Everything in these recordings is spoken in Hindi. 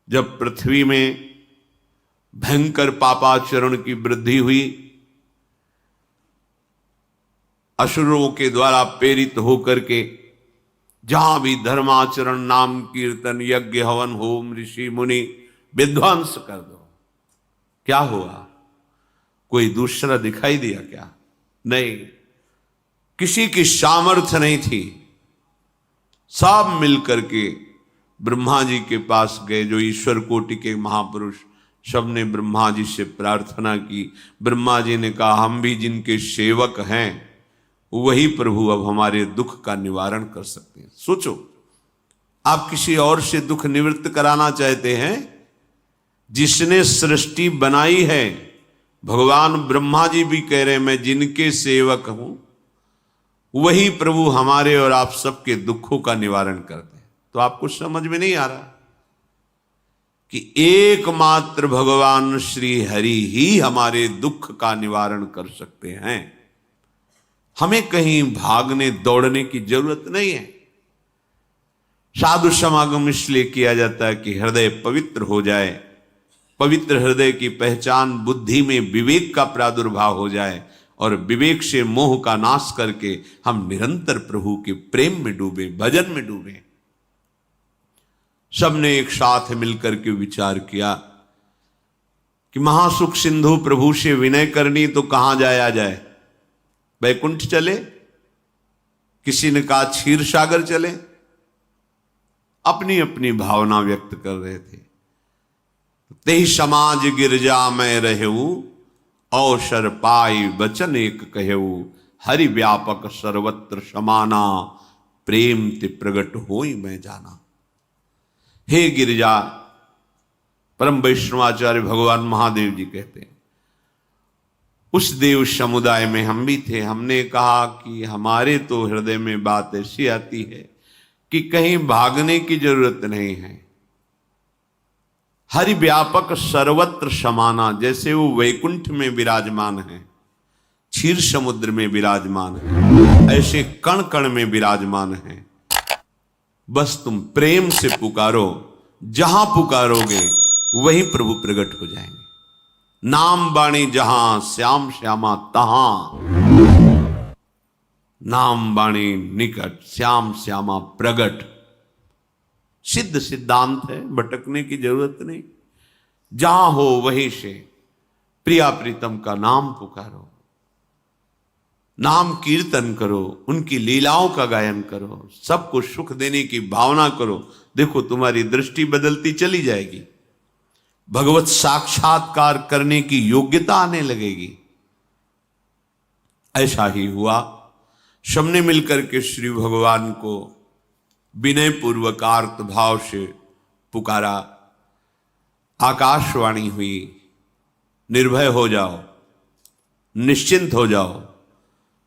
जब पृथ्वी में भयंकर पापाचरण की वृद्धि हुई, असुरों के द्वारा प्रेरित होकर के जहां भी धर्माचरण, नाम कीर्तन, यज्ञ, हवन, होम, ऋषि मुनि विध्वंस कर दो, क्या हुआ? कोई दूसरा दिखाई दिया क्या? नहीं, किसी की सामर्थ्य नहीं थी। सब मिलकर के ब्रह्मा जी के पास गए, जो ईश्वर कोटि के महापुरुष, सबने ब्रह्मा जी से प्रार्थना की। ब्रह्मा जी ने कहा, हम भी जिनके सेवक हैं वही प्रभु अब हमारे दुख का निवारण कर सकते हैं। सोचो, आप किसी और से दुख निवृत्त कराना चाहते हैं? जिसने सृष्टि बनाई है, भगवान ब्रह्मा जी भी कह रहे हैं मैं जिनके सेवक हूं, वही प्रभु हमारे और आप सबके दुखों का निवारण करते हैं। तो आपको समझ में नहीं आ रहा कि एकमात्र भगवान श्री हरि ही हमारे दुख का निवारण कर सकते हैं। हमें कहीं भागने दौड़ने की जरूरत नहीं है। साधु समागम इसलिए किया जाता है कि हृदय पवित्र हो जाए। पवित्र हृदय की पहचान बुद्धि में विवेक का प्रादुर्भाव हो जाए और विवेक से मोह का नाश करके हम निरंतर प्रभु के प्रेम में डूबे, भजन में डूबे। सबने एक साथ मिलकर के विचार किया कि महासुख सिंधु प्रभु से विनय करनी तो कहां जाया जाए? वैकुंठ चले, किसी ने कहा क्षीर सागर चले। अपनी अपनी भावना व्यक्त कर रहे थे। तेहि समाज गिरजा में रहू, अवसर पाई वचन एक कहू, हरि व्यापक सर्वत्र समाना, प्रेम ते प्रगट होई मैं जाना। हे गिरिजा, परम वैष्णवाचार्य भगवान महादेव जी कहते हैं, उस देव समुदाय में हम भी थे। हमने कहा कि हमारे तो हृदय में बात ऐसी आती है कि कहीं भागने की जरूरत नहीं है। हरि व्यापक सर्वत्र समाना, जैसे वो वैकुंठ में विराजमान है, क्षीर समुद्र में विराजमान है, ऐसे कण कण में विराजमान है। बस तुम प्रेम से पुकारो, जहां पुकारोगे वहीं प्रभु प्रकट हो जाएंगे। नाम बाणी जहां श्याम श्यामा तहां, नाम बाणी निकट श्याम श्यामा प्रगट। सिद्ध सिद्धांत है, भटकने की जरूरत नहीं। जहां हो वहीं से प्रिया प्रीतम का नाम पुकारो, नाम कीर्तन करो, उनकी लीलाओं का गायन करो, सबको सुख देने की भावना करो। देखो तुम्हारी दृष्टि बदलती चली जाएगी, भगवत साक्षात्कार करने की योग्यता आने लगेगी। ऐसा ही हुआ। सबने मिलकर के श्री भगवान को विनय पूर्वक आर्त भाव से पुकारा। आकाशवाणी हुई, निर्भय हो जाओ, निश्चिंत हो जाओ,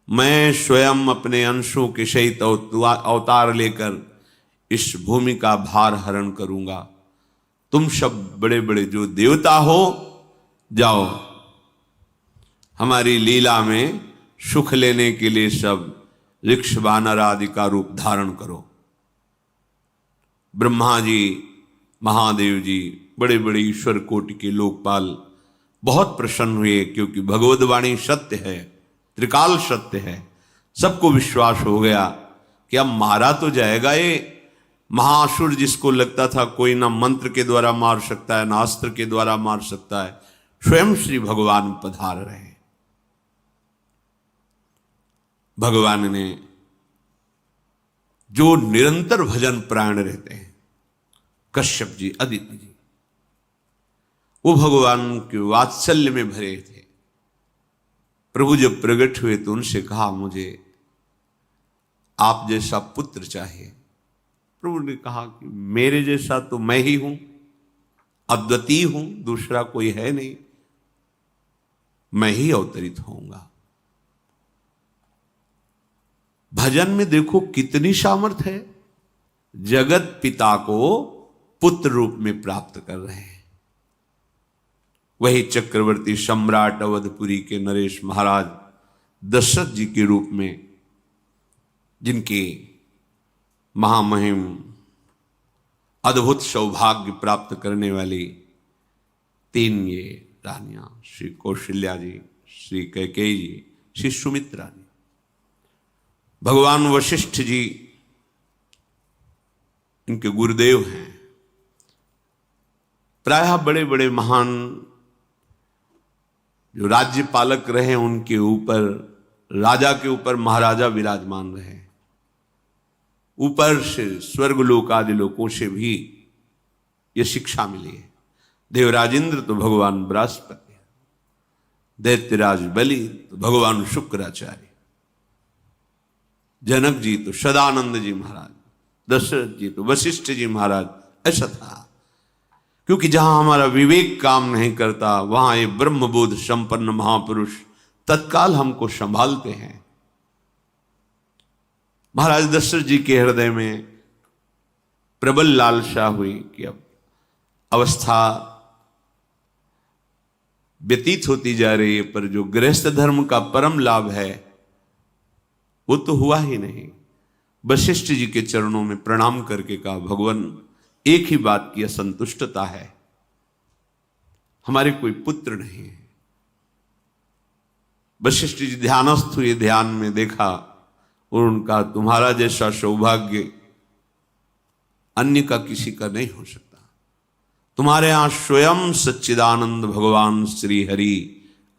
मैं स्वयं अपने अंशों के सहित अवतार लेकर इस भूमि का भार हरण करूंगा। तुम सब बड़े बड़े जो देवता हो, जाओ हमारी लीला में सुख लेने के लिए सब ऋक्ष वानर आदि का रूप धारण करो। ब्रह्मा जी, महादेव जी, बड़े बड़े ईश्वर कोटि के लोकपाल बहुत प्रसन्न हुए, क्योंकि भगवद वाणी सत्य है, त्रिकाल सत्य है। सबको विश्वास हो गया कि अब मारा तो जाएगा ये महासुर, जिसको लगता था कोई ना मंत्र के द्वारा मार सकता है, ना अस्त्र के द्वारा मार सकता है। स्वयं श्री भगवान पधार रहे हैं। भगवान ने जो निरंतर भजन प्राण रहते हैं, कश्यप जी, अदिति जी, वो भगवान के वात्सल्य में भरे थे। प्रभु जब प्रकट हुए तो उनसे कहा, मुझे आप जैसा पुत्र चाहिए। प्रभु ने कहा कि मेरे जैसा तो मैं ही हूं, अद्वितीय हूं, दूसरा कोई है नहीं, मैं ही अवतरित होऊंगा। भजन में देखो कितनी सामर्थ्य है। जगत पिता को पुत्र रूप में प्राप्त कर रहे हैं। वही चक्रवर्ती सम्राट अवधपुरी के नरेश महाराज दशरथ जी के रूप में, जिनकी महामहिम अद्भुत सौभाग्य प्राप्त करने वाली 3 ये रानियां, श्री कौशल्या जी, श्री कैकेयी जी, श्री सुमित्रा जी। भगवान वशिष्ठ जी इनके गुरुदेव हैं। प्रायः बड़े बड़े महान जो राज्य पालक रहे उनके ऊपर, राजा के ऊपर महाराजा विराजमान रहे। ऊपर से स्वर्गलोक आदि लोकों से भी यह शिक्षा मिली है। देवराजेंद्र तो भगवान बृहस्पति, दैत्यराज बलि तो भगवान शुक्राचार्य, जनक जी तो सदानंद जी महाराज, दशरथ जी तो वशिष्ठ जी महाराज। ऐसा था क्योंकि जहां हमारा विवेक काम नहीं करता वहां ये ब्रह्मबोध संपन्न महापुरुष तत्काल हमको संभालते हैं। महाराज दशरथ जी के हृदय में प्रबल लालसा हुई कि अब अवस्था व्यतीत होती जा रही है, पर जो गृहस्थ धर्म का परम लाभ है वो तो हुआ ही नहीं। वशिष्ठ जी के चरणों में प्रणाम करके कहा, भगवान एक ही बात की असंतुष्टता है, हमारे कोई पुत्र नहीं है। वशिष्ठ जी ध्यानस्थ हुए, ध्यान में देखा और उनका, तुम्हारा जैसा सौभाग्य अन्य का किसी का नहीं हो सकता। तुम्हारे यहां स्वयं सच्चिदानंद भगवान श्री हरि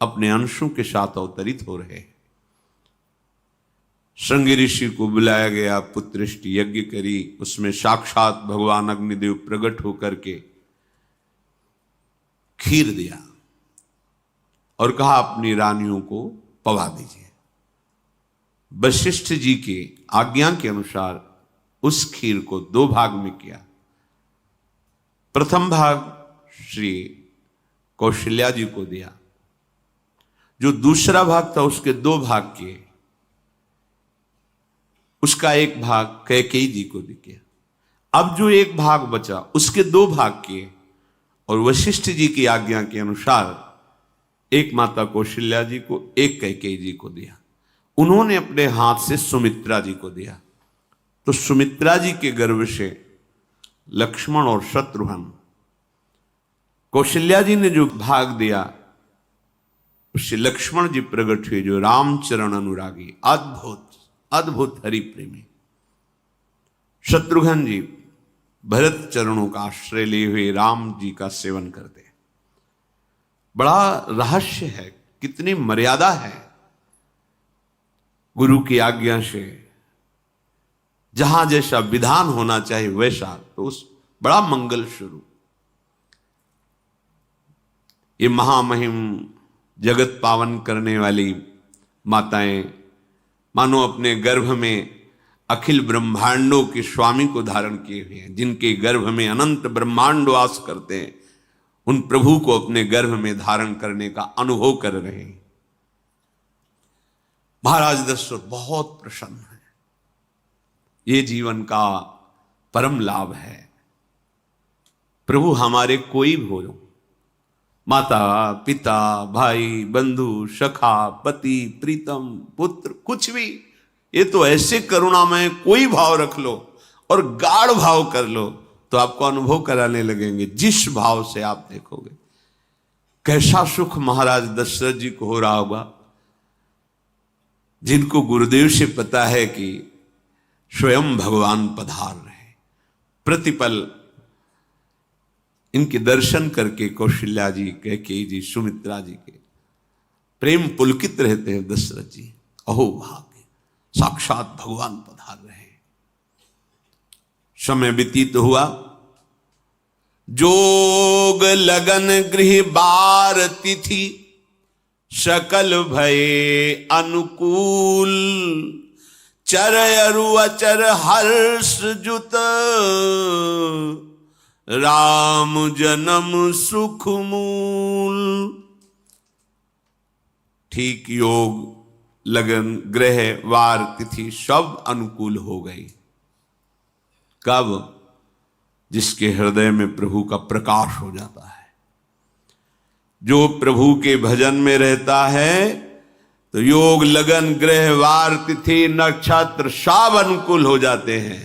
अपने अंशों के साथ अवतरित हो रहे। श्रृंगी ऋषि को बुलाया गया, पुत्रेष्टि यज्ञ करी, उसमें साक्षात भगवान अग्निदेव प्रकट होकर के खीर दिया और कहा अपनी रानियों को पवा दीजिए। वशिष्ठ जी के आज्ञा के अनुसार उस खीर को 2 भाग में किया। प्रथम भाग श्री कौशल्या जी को दिया, जो दूसरा भाग था उसके 2 भाग किए, उसका 1 भाग कैकेयी जी को दिया। अब जो 1 भाग बचा उसके 2 भाग किए और वशिष्ठ जी की आज्ञा के अनुसार एक माता कौशल्या जी को, एक कैकेयी जी को दिया। उन्होंने अपने हाथ से सुमित्रा जी को दिया। तो सुमित्रा जी के गर्भ से लक्ष्मण और शत्रुघ्न, कौशल्या जी ने जो भाग दिया उससे लक्ष्मण जी प्रकट हुए, जो रामचरण अनुरागी, अद्भुत अद्भुत हरि प्रेमी। शत्रुघ्न जी भरत चरणों का आश्रय लिए हुए राम जी का सेवन करते। बड़ा रहस्य है, कितनी मर्यादा है। गुरु की आज्ञा से जहां जैसा विधान होना चाहिए वैसा, तो उस बड़ा मंगल शुरू। ये महामहिम जगत पावन करने वाली माताएं मानो अपने गर्भ में अखिल ब्रह्मांडों के स्वामी को धारण किए हुए हैं। जिनके गर्भ में अनंत ब्रह्मांड वास करते हैं, उन प्रभु को अपने गर्भ में धारण करने का अनुभव कर रहे हैं। महाराज दशरथ बहुत प्रसन्न है। ये जीवन का परम लाभ है। प्रभु हमारे कोई भी हो, माता पिता भाई बंधु सखा पति प्रीतम पुत्र, कुछ भी, ये तो ऐसे करुणामय कोई भाव रख लो और गाढ़ भाव कर लो तो आपको अनुभव कराने लगेंगे। जिस भाव से आप देखोगे कैसा सुख महाराज दशरथ जी को हो रहा होगा, जिनको गुरुदेव से पता है कि स्वयं भगवान पधार रहे। प्रतिपल इनके दर्शन करके कौशल्या जी, कैकेयी जी, सुमित्रा जी के प्रेम पुलकित रहते हैं। दशरथ जी, अहो भाग्य, साक्षात भगवान पधार रहे। समय व्यतीत हुआ, जोग लगन गृह बार तिथि, सकल भये अनुकूल, चर अरु अचर हर्ष जुत, राम जन्म सुख मूल। ठीक योग लगन ग्रह वार तिथि सब अनुकूल हो गई। कब? जिसके हृदय में प्रभु का प्रकाश हो जाता है। जो प्रभु के भजन में रहता है तो योग लगन ग्रह वार तिथि नक्षत्र सब अनुकूल हो जाते हैं।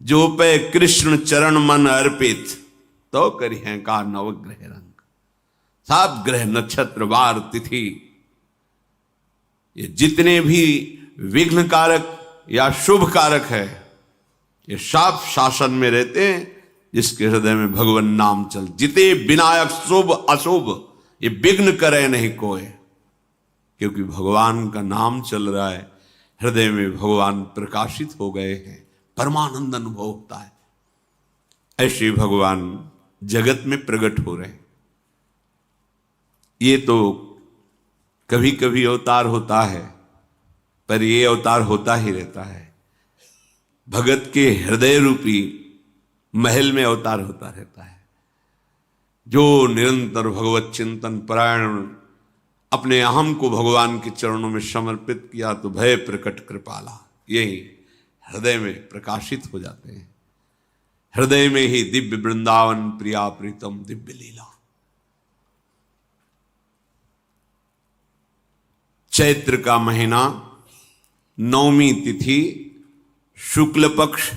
जो पे कृष्ण चरण मन अर्पित, तो करी है का नवग्रह रंग। सात ग्रह नक्षत्र वार तिथि ये जितने भी विघ्न कारक या शुभ कारक है, ये सब शासन में रहते हैं जिसके हृदय में भगवान नाम चल। जिते विनायक शुभ अशुभ ये विघ्न करे नहीं कोई, क्योंकि भगवान का नाम चल रहा है, हृदय में भगवान प्रकाशित हो गए हैं, परमानंद अनुभव होता है। ऐसे भगवान जगत में प्रकट हो रहे हैं। ये तो कभी कभी अवतार होता है, पर ये अवतार होता ही रहता है। भगत के हृदय रूपी महल में अवतार होता रहता है। जो निरंतर भगवत चिंतन परायण अपने अहम को भगवान के चरणों में समर्पित किया, तो भय प्रकट कृपाला यही हृदय में प्रकाशित हो जाते हैं। हृदय में ही दिव्य वृंदावन प्रिया प्रीतम दिव्य लीला। चैत्र का महीना, नवमी तिथि, शुक्ल पक्ष,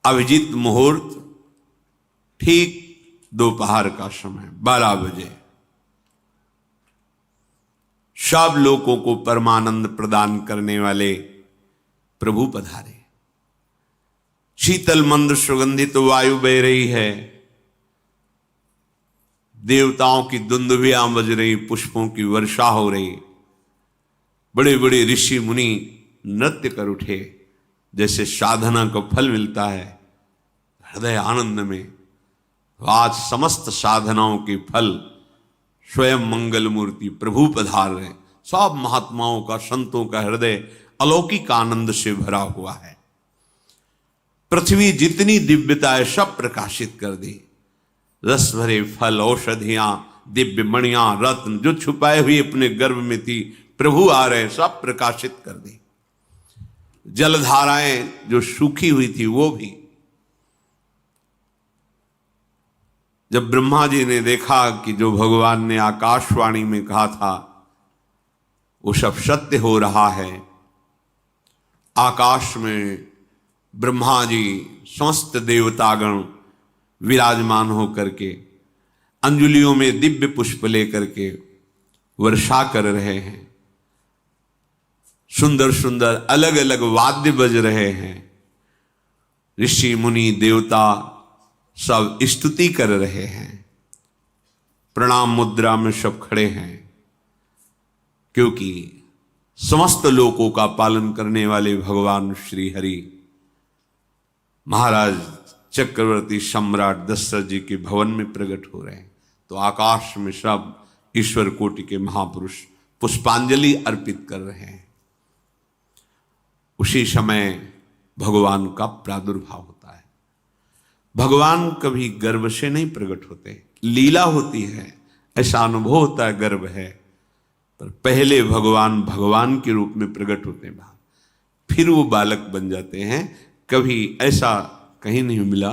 अभिजीत मुहूर्त, ठीक दोपहर का समय 12 बजे सब लोगों को परमानंद प्रदान करने वाले प्रभु पधारे। शीतल मंद सुगंधित वायु बह रही है, देवताओं की दुंदुभियां बज रही, पुष्पों की वर्षा हो रही, बड़े बड़े ऋषि मुनि नृत्य कर उठे। जैसे साधना को फल मिलता है हृदय आनंद में, आज समस्त साधनाओं के फल स्वयं मंगल मूर्ति प्रभु पधार रहे। सब महात्माओं का, संतों का हृदय अलौकिक आनंद से भरा हुआ है। पृथ्वी जितनी दिव्यता है सब प्रकाशित कर दी। रस भरे फल, औषधियां, दिव्य मणियां, रत्न जो छुपाए हुए अपने गर्भ में थी, प्रभु आ रहे, सब प्रकाशित कर दी। जलधाराएं जो सूखी हुई थी वो भी। जब ब्रह्मा जी ने देखा कि जो भगवान ने आकाशवाणी में कहा था वो सब सत्य हो रहा है, आकाश में ब्रह्मा जी समस्त देवतागण विराजमान होकर के अंजलियों में दिव्य पुष्प लेकर के वर्षा कर रहे हैं। सुंदर सुंदर अलग अलग वाद्य बज रहे हैं। ऋषि मुनि देवता सब स्तुति कर रहे हैं। प्रणाम मुद्रा में सब खड़े हैं, क्योंकि समस्त लोकों का पालन करने वाले भगवान श्री हरि महाराज चक्रवर्ती सम्राट दशरथ जी के भवन में प्रकट हो रहे हैं। तो आकाश में सब ईश्वर कोटि के महापुरुष पुष्पांजलि अर्पित कर रहे हैं। उसी समय भगवान का प्रादुर्भाव होता है। भगवान कभी गर्भ से नहीं प्रकट होते, लीला होती है, ऐसा अनुभव होता है गर्भ है, पर पहले भगवान भगवान के रूप में प्रकट होते हैं, फिर वो बालक बन जाते हैं। कभी ऐसा कहीं नहीं मिला,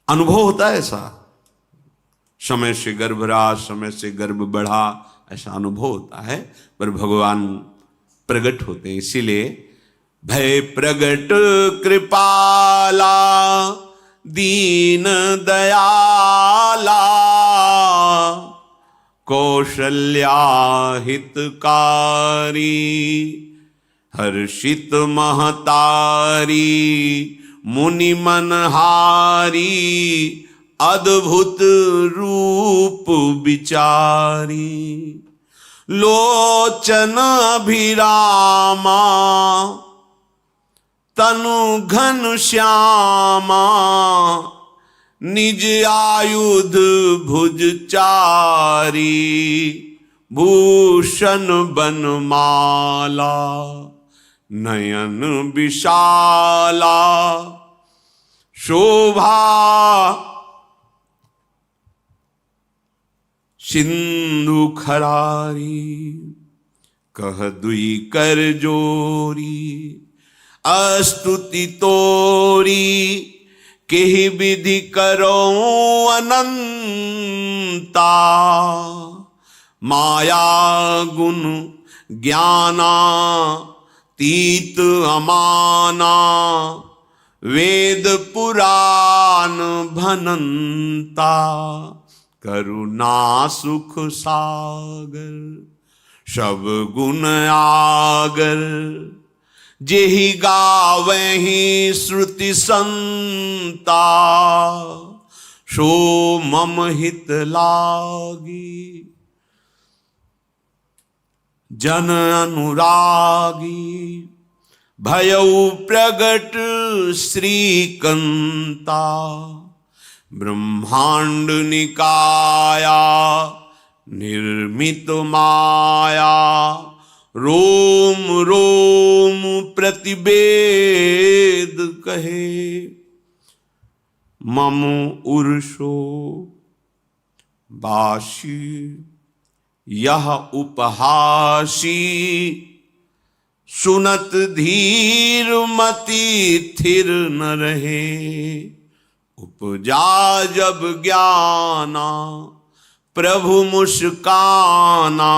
अनुभव होता है ऐसा, समय से गर्भ रहा, समय से गर्भ बढ़ा, ऐसा अनुभव होता है, पर भगवान प्रकट होते हैं। इसीलिए भय प्रगट कृपाला दीन दयाला कौशल्या हितकारी हर्षित महतारी मुनि मनहारी अद्भुत रूप विचारी लोचन अभिरामा तनु घन श्यामा निज आयुध भुज चारी भूषण बनमाला नयन विशाला शोभा सिंधु खरारी कह दुई कर जोरी अस्तुति तोरी केहि विधि करो अनंता माया गुण ज्ञाना तीत अमाना वेद पुराण भनंता, करुणा सुख सागर, सब गुण आगर, जेहि गावहि श्रुति संता, सो मम हित लागी, जन अनुरागी, भयउ प्रगट श्रीकंता, ब्रह्मांड निकाया निर्मित माया, रोम रोम प्रतिवेद कहे, मम उर्षो बाशी, यह उपहासी, सुनत धीर मति थिर न रहे, उपजा जब ज्ञाना प्रभु मुस्काना,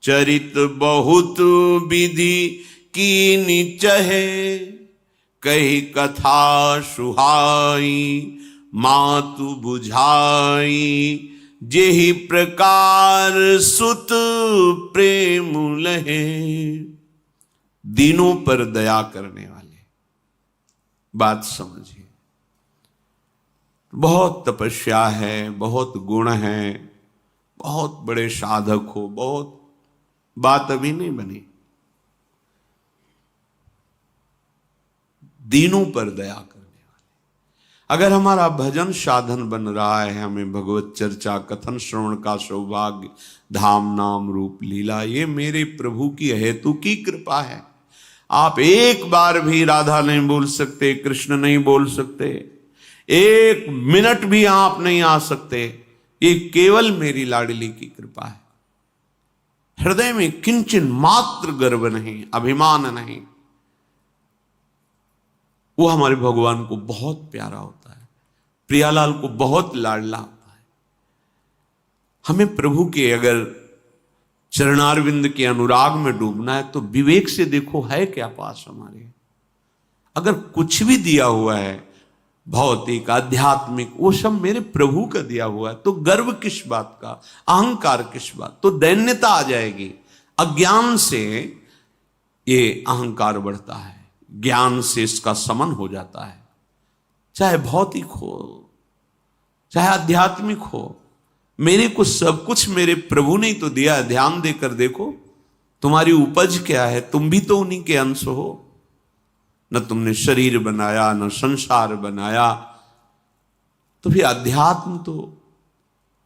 चरित बहुत विधि कीनि चहे, कही कथा सुहाई मातु बुझाई, जेहि प्रकार सुत प्रेम लहे। दीनों पर दया करने वाले, बात समझिए। बहुत तपस्या है, बहुत गुण है, बहुत बड़े साधक हो, बहुत बात अभी नहीं बनी। दीनों पर दया करने वाले। अगर हमारा भजन साधन बन रहा है, हमें भगवत चर्चा कथन श्रवण का सौभाग्य, धाम नाम रूप लीला, ये मेरे प्रभु की हेतु की कृपा है। आप एक बार भी राधा नहीं बोल सकते, कृष्ण नहीं बोल सकते, एक मिनट भी आप नहीं आ सकते, ये केवल मेरी लाडली की कृपा है। हृदय में किंचन मात्र गर्व नहीं, अभिमान नहीं। वो हमारे भगवान को बहुत प्यारा होता है, प्रियालाल को बहुत लाडला होता है। हमें प्रभु के अगर चरणारविंद के अनुराग में डूबना है तो विवेक से देखो है क्या पास हमारे। अगर कुछ भी दिया हुआ है भौतिक आध्यात्मिक, वो सब मेरे प्रभु का दिया हुआ है, तो गर्व किस बात का, अहंकार किस बात, तो दैन्यता आ जाएगी। अज्ञान से ये अहंकार बढ़ता है, ज्ञान से इसका समन हो जाता है। चाहे भौतिक हो चाहे आध्यात्मिक हो, मेरे को सब कुछ मेरे प्रभु ने तो दिया। ध्यान देकर देखो तुम्हारी उपज क्या है, तुम भी तो उन्हीं के अंश हो। न तुमने शरीर बनाया, न संसार बनाया, तो फिर अध्यात्म तो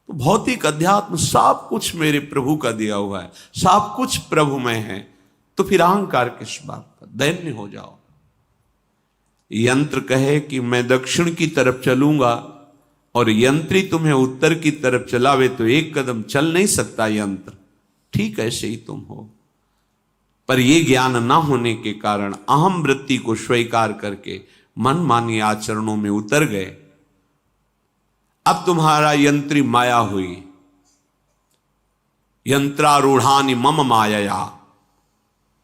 भौतिक अध्यात्म सब कुछ मेरे प्रभु का दिया हुआ है, सब कुछ प्रभु में है, तो फिर अहंकार किस बात का, दैन्य हो जाओ। यंत्र कहे कि मैं दक्षिण की तरफ चलूंगा और यंत्री तुम्हें उत्तर की तरफ चलावे तो एक कदम चल नहीं सकता यंत्र, ठीक ऐसे ही तुम हो। पर यह ज्ञान ना होने के कारण अहम वृत्ति को स्वीकार करके मनमानी आचरणों में उतर गए। अब तुम्हारा यंत्री माया हुई, यंत्रारूढ़ानि मम माया।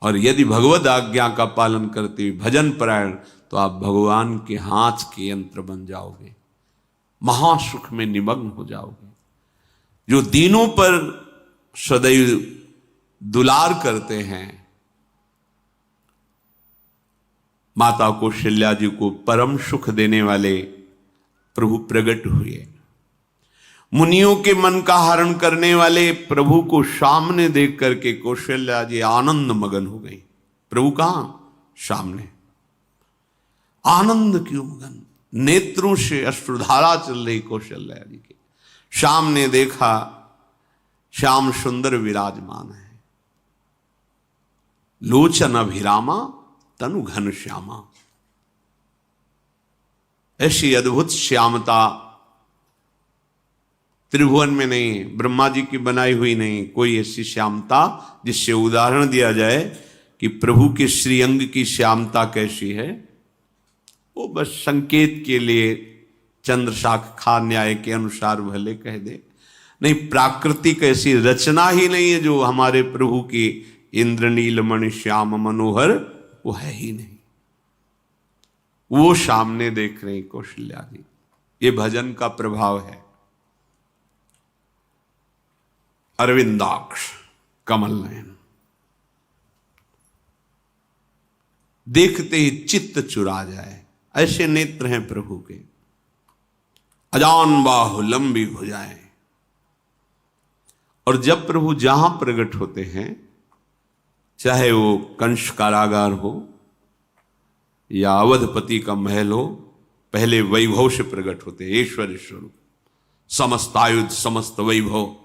और यदि भगवद आज्ञा का पालन करते हुए भजन परायण, तो आप भगवान के हाथ के यंत्र बन जाओगे, महासुख में निमग्न हो जाओगे। जो दीनों पर सदैव दुलार करते हैं, माता कौशल्या जी को परम सुख देने वाले प्रभु प्रकट हुए। मुनियों के मन का हरण करने वाले प्रभु को सामने देख करके कौशल्या जी आनंद मगन हो गई। प्रभु कहां? सामने। आनंद क्यों मगन? नेत्रों से अश्रुधारा चल रही कौशल्या जी के। सामने देखा श्याम सुंदर विराजमान है, लोचन अभिरामा तनु घन श्यामा। ऐसी अद्भुत श्यामता त्रिभुवन में नहीं, ब्रह्मा जी की बनाई हुई नहीं, कोई ऐसी श्यामता जिससे उदाहरण दिया जाए कि प्रभु के श्रीअंग की श्यामता कैसी है। वो बस संकेत के लिए चंद्र शाखा न्याय के अनुसार भले कह दे, नहीं प्राकृतिक ऐसी रचना ही नहीं है जो हमारे प्रभु की इंद्रनीलमणि श्याम मनोहर, वो है ही नहीं। वो सामने देख रही कौशल्या जी। ये भजन का प्रभाव है। अरविंदाक्ष, कमल नयन, देखते ही चित्त चुरा जाए, ऐसे नेत्र हैं प्रभु के। अजान बाहु, लंबी भुजाएं। और जब प्रभु जहां प्रकट होते हैं, चाहे वो कंस कारागार हो या अवधपति का महल हो, पहले वैभव से प्रकट होते हैं। ऐश्वर्य स्वरूप, समस्त आयुध, समस्त वैभव,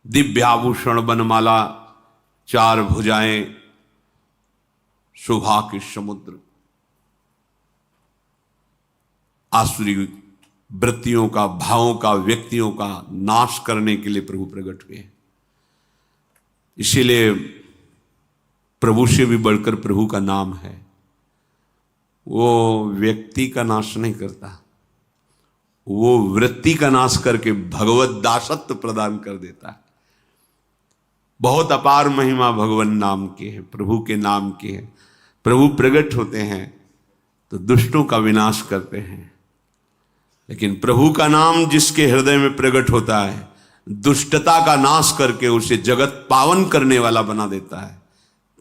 दिव्य आभूषण, बनमाला, चार भुजाएं, शोभा के समुद्र, आसुरी वृत्तियों का, भावों का, व्यक्तियों का नाश करने के लिए प्रभु प्रकट हुए। इसीलिए प्रभु से भी बढ़कर प्रभु का नाम है। वो व्यक्ति का नाश नहीं करता, वो वृत्ति का नाश करके भगवत दासत्व प्रदान कर देता है। बहुत अपार महिमा भगवान नाम की है, प्रभु के नाम की है। प्रभु प्रकट होते हैं तो दुष्टों का विनाश करते हैं, लेकिन प्रभु का नाम जिसके हृदय में प्रकट होता है, दुष्टता का नाश करके उसे जगत पावन करने वाला बना देता है।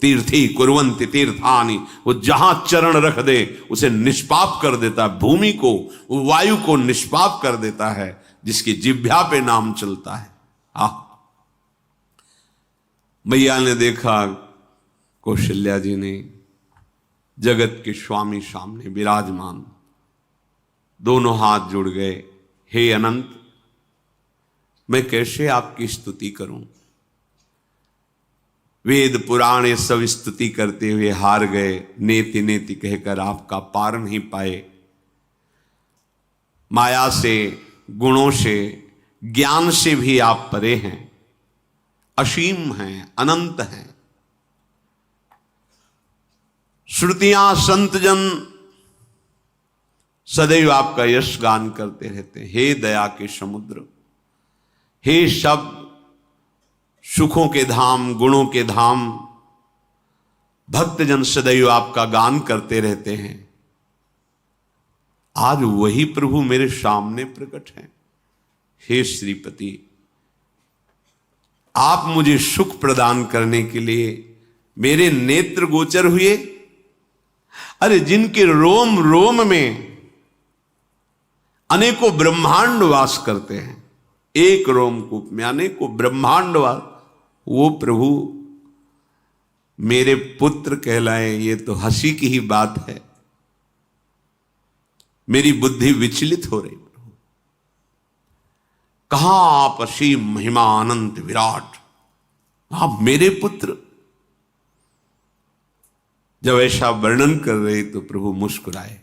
तीर्थी कुर्वन्ति तीर्थानि, वो जहां चरण रख दे उसे निष्पाप कर देता है। भूमि को, वायु को निष्पाप कर देता है, जिसकी जिह्वा पे नाम चलता है। मैया ने देखा, कौशल्या जी ने, जगत के स्वामी सामने विराजमान, दोनों हाथ जुड़ गए। हे अनंत, मैं कैसे आपकी स्तुति करूं? वेद पुराण ये सब स्तुति करते हुए हार गए। नेति नेति कहकर आपका पार नहीं पाए। माया से, गुणों से, ज्ञान से भी आप परे हैं, असीम हैं, अनंत हैं। श्रुतियां, संतजन सदैव आपका यश गान करते रहते हैं। हे दया के समुद्र, हे शब्द, सुखों के धाम, गुणों के धाम, भक्तजन सदैव आपका गान करते रहते हैं। आज वही प्रभु मेरे सामने प्रकट हैं। हे श्रीपति, आप मुझे सुख प्रदान करने के लिए मेरे नेत्र गोचर हुए। अरे, जिनके रोम रोम में अनेकों ब्रह्मांड वास करते हैं, एक रोमकूप में अनेकों ब्रह्मांड वास, वो प्रभु मेरे पुत्र कहलाए, ये तो हंसी की ही बात है। मेरी बुद्धि विचलित हो रही। प्रभु कहां आप असीम महिमा अनंत विराट, आप मेरे पुत्र। जब ऐसा वर्णन कर रहे तो प्रभु मुस्कुराए।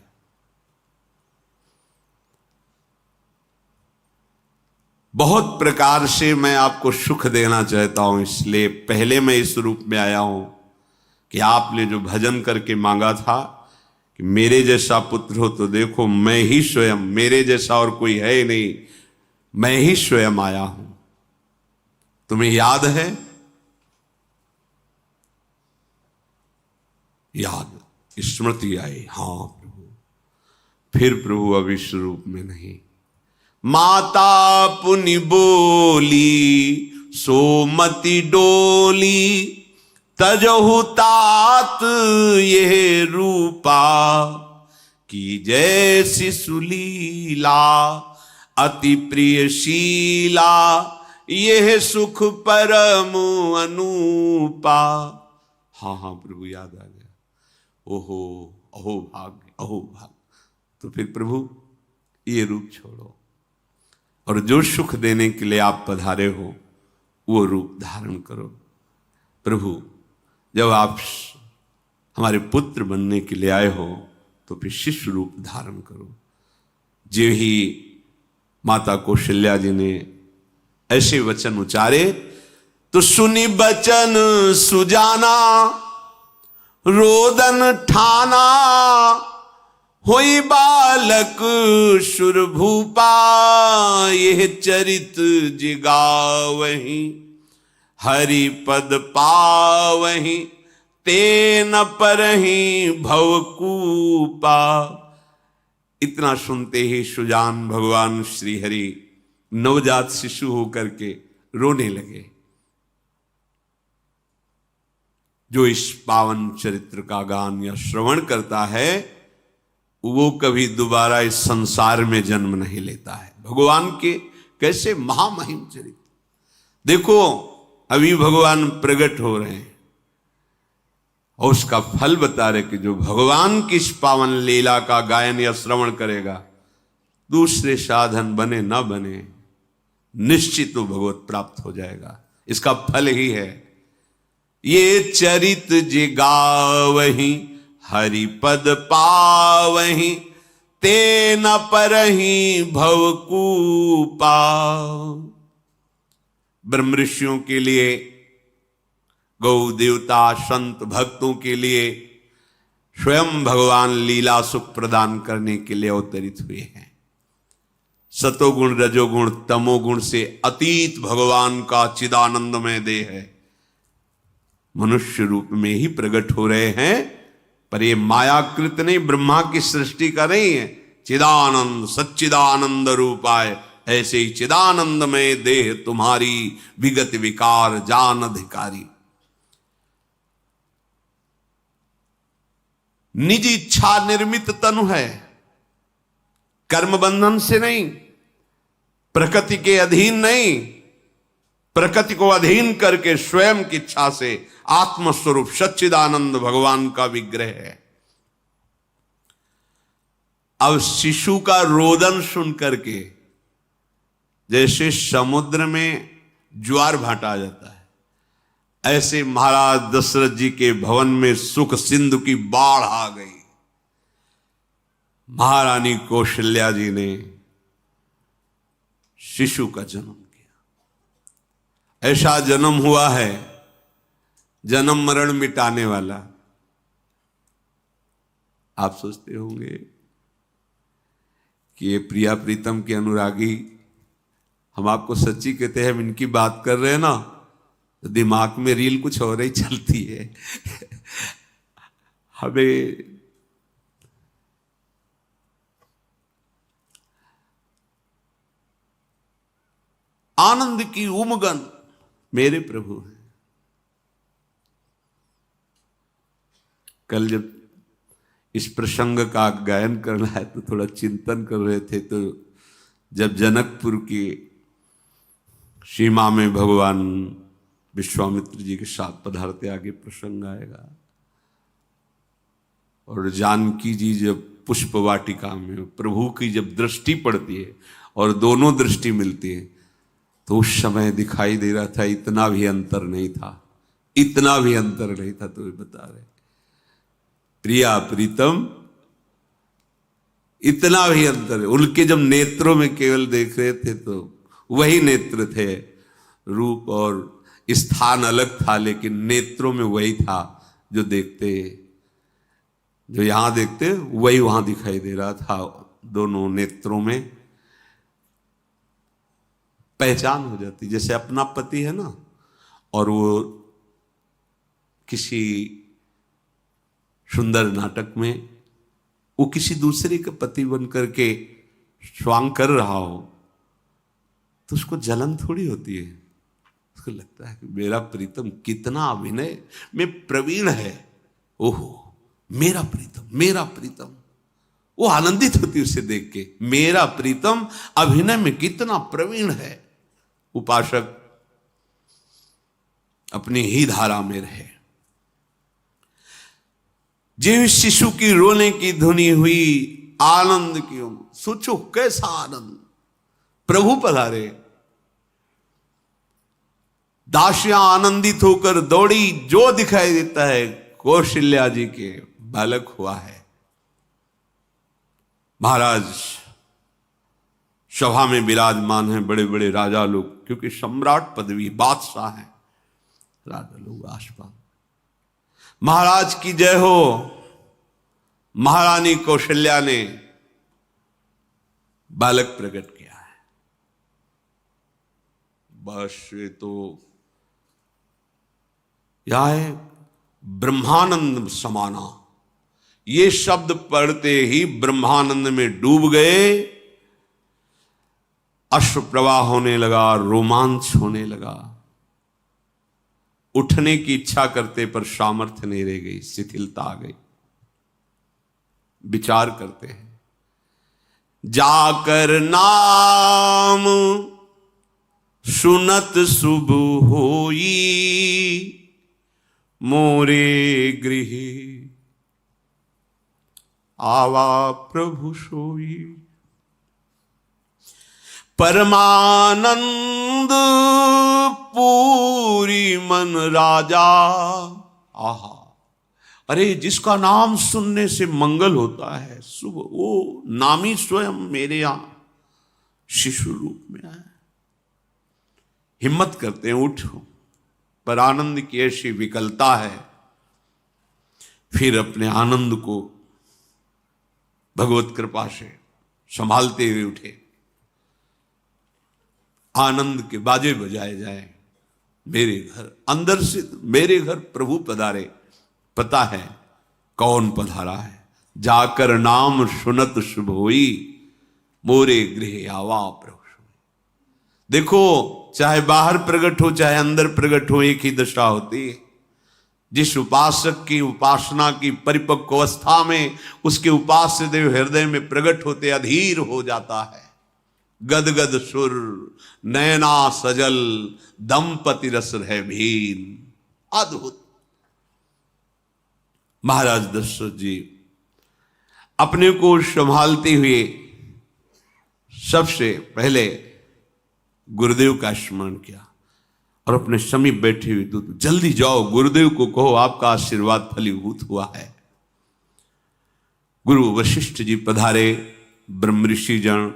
बहुत प्रकार से मैं आपको सुख देना चाहता हूं, इसलिए पहले मैं इस रूप में आया हूं कि आपने जो भजन करके मांगा था कि मेरे जैसा पुत्र हो, तो देखो मैं ही स्वयं, मेरे जैसा और कोई है ही नहीं, मैं ही स्वयं आया हूं। तुम्हें याद है? याद, स्मृति आई। हां प्रभु। फिर प्रभु अब इस रूप में नहीं। माता पुनि बोली, सोमति डोली, तजहु तात ये रूपा, की जैसी सुलीला, अति प्रियशीला, यह सुख परम अनूपा। हाँ हाँ प्रभु, याद आ गया। ओहो, अहो भाग्य, अहो भाग्य। तो फिर प्रभु ये रूप छोड़ो, और जो सुख देने के लिए आप पधारे हो वो रूप धारण करो। प्रभु, जब आप हमारे पुत्र बनने के लिए आए हो तो फिर शिष्य रूप धारण करो। जो ही माता कौशल्या जी ने ऐसे वचन उचारे तो सुनी बचन सुजाना, रोदन ठाना, होई बालक सुरभूपा, यह चरित जिगावहीं, हरि पद पावहीं, ते न परहीं भवकूपा। इतना सुनते ही सुजान भगवान श्री हरि नवजात शिशु होकर के रोने लगे। जो इस पावन चरित्र का गान या श्रवण करता है वो कभी दोबारा इस संसार में जन्म नहीं लेता है। भगवान के कैसे महामहिम चरित्र देखो, अभी भगवान प्रकट हो रहे हैं और उसका फल बता रहे कि जो भगवान की इस पावन लीला का गायन या श्रवण करेगा, दूसरे साधन बने ना बने, निश्चित तो भगवत प्राप्त हो जाएगा। इसका फल ही है ये चरित जे गावहि हरिपद पावहि ते न परहि भवकूपा। ब्रह्म ऋषियों के लिए, गौ देवता संत भक्तों के लिए स्वयं भगवान लीला सुख प्रदान करने के लिए अवतरित हुए हैं। सतोगुण रजोगुण तमोगुण से अतीत भगवान का चिदानंदमय देह है, मनुष्य रूप में ही प्रकट हो रहे हैं। पर ये मायाकृत नहीं, ब्रह्मा की सृष्टि का नहीं है। चिदानंद सच्चिदानंद रूपाय, ऐसे ही चिदानंदमय देह तुम्हारी विगत विकार जान अधिकारी। निज इच्छा निर्मित तनु है, कर्म बंधन से नहीं, प्रकृति के अधीन नहीं, प्रकृति को अधीन करके स्वयं की इच्छा से आत्मस्वरूप सच्चिदानंद भगवान का विग्रह है। अब शिशु का रोदन सुन करके जैसे समुद्र में ज्वार भाटा आ जाता है, ऐसे महाराज दशरथ जी के भवन में सुख सिंधु की बाढ़ आ गई। महारानी कौशल्या जी ने शिशु का जन्म किया। ऐसा जन्म हुआ है जन्म मरण मिटाने वाला। आप सोचते होंगे कि ये प्रिया प्रीतम के अनुरागी, हम आपको सच्ची कहते हैं, हम इनकी बात कर रहे हैं ना तो दिमाग में रील कुछ और ही चलती है। हमें आनंद की उमगन मेरे प्रभु है। कल जब इस प्रसंग का गायन करना है तो थोड़ा चिंतन कर रहे थे, तो जब जनकपुर की सीमा में भगवान विश्वामित्र जी के साथ पधारते, आगे प्रसंग आएगा, और जानकी जी जब पुष्प वाटिका में प्रभु की जब दृष्टि पड़ती है और दोनों दृष्टि मिलती है, तो उस समय दिखाई दे रहा था इतना भी अंतर नहीं था, इतना भी अंतर नहीं था। तो वे बता रहे प्रिया प्रीतम, इतना भी अंतर है। उनके जब नेत्रों में केवल देख रहे थे तो वही नेत्र थे, रूप और स्थान अलग था, लेकिन नेत्रों में वही था। जो देखते, जो यहां देखते वही वहां दिखाई दे रहा था। दोनों नेत्रों में पहचान हो जाती, जैसे अपना पति है ना, और वो किसी सुंदर नाटक में वो किसी दूसरे के पति बन करके स्वांग कर रहा हो तो उसको जलन थोड़ी होती है, उसको लगता है कि मेरा प्रीतम कितना अभिनय में प्रवीण है, ओहो मेरा प्रीतम, मेरा प्रीतम। वो आनंदित होती उसे देख के, मेरा प्रीतम अभिनय में कितना प्रवीण है। उपासक अपनी ही धारा में रहे। जिस शिशु की रोने की धुनी हुई आनंद की उम्र, सोचो कैसा आनंद, प्रभु पधारे। दासियां आनंदित होकर दौड़ी, जो दिखाई देता है कौशल्या जी के बालक हुआ है। महाराज सभा में विराजमान हैं, बड़े बड़े राजा लोग, क्योंकि सम्राट पदवी, बादशाह हैं, राजा लोग आसपास। महाराज की जय हो। महारानी कौशल्या ने बालक प्रकट किया है। बस ये तो यह है ब्रह्मानंद समाना, ये शब्द पढ़ते ही ब्रह्मानंद में डूब गए। अश्रु प्रवाह होने लगा, रोमांच होने लगा। उठने की इच्छा करते पर सामर्थ्य नहीं रह गई, शिथिलता आ गई। विचार करते हैं, जाकर नाम सुनत शुभ होई, मोरे गृह आवा प्रभु सोई। परमानंद पूरी मन राजा। आहा, अरे जिसका नाम सुनने से मंगल होता है, शुभ, वो नामी स्वयं मेरे यहां शिशु रूप में आए। हिम्मत करते हैं, उठो। पर आनंद की ऐसी विकलता है, फिर अपने आनंद को भगवत कृपा से संभालते हुए उठे। आनंद के बाजे बजाए जाए। मेरे घर, अंदर से मेरे घर प्रभु पधारे। पता है कौन पधारा है। जाकर नाम सुनत शुभ होई, मोरे गृह आवा प्रभु। देखो, चाहे बाहर प्रकट हो चाहे अंदर प्रकट हो, एक ही दशा होती है। जिस उपासक की उपासना की परिपक्व अवस्था में उसके उपास्य देव हृदय में प्रकट होते अधीर हो जाता है। गदगद सुर नयना सजल, दंपति रस है भीन। अद्भुत। महाराज दशरथ जी अपने को संभालते हुए सबसे पहले गुरुदेव का स्मरण किया और अपने समीप बैठे हुए दूत, जल्दी जाओ गुरुदेव को कहो आपका आशीर्वाद फलीभूत हुआ है। गुरु वशिष्ठ जी पधारे। ब्रह्म ऋषि जन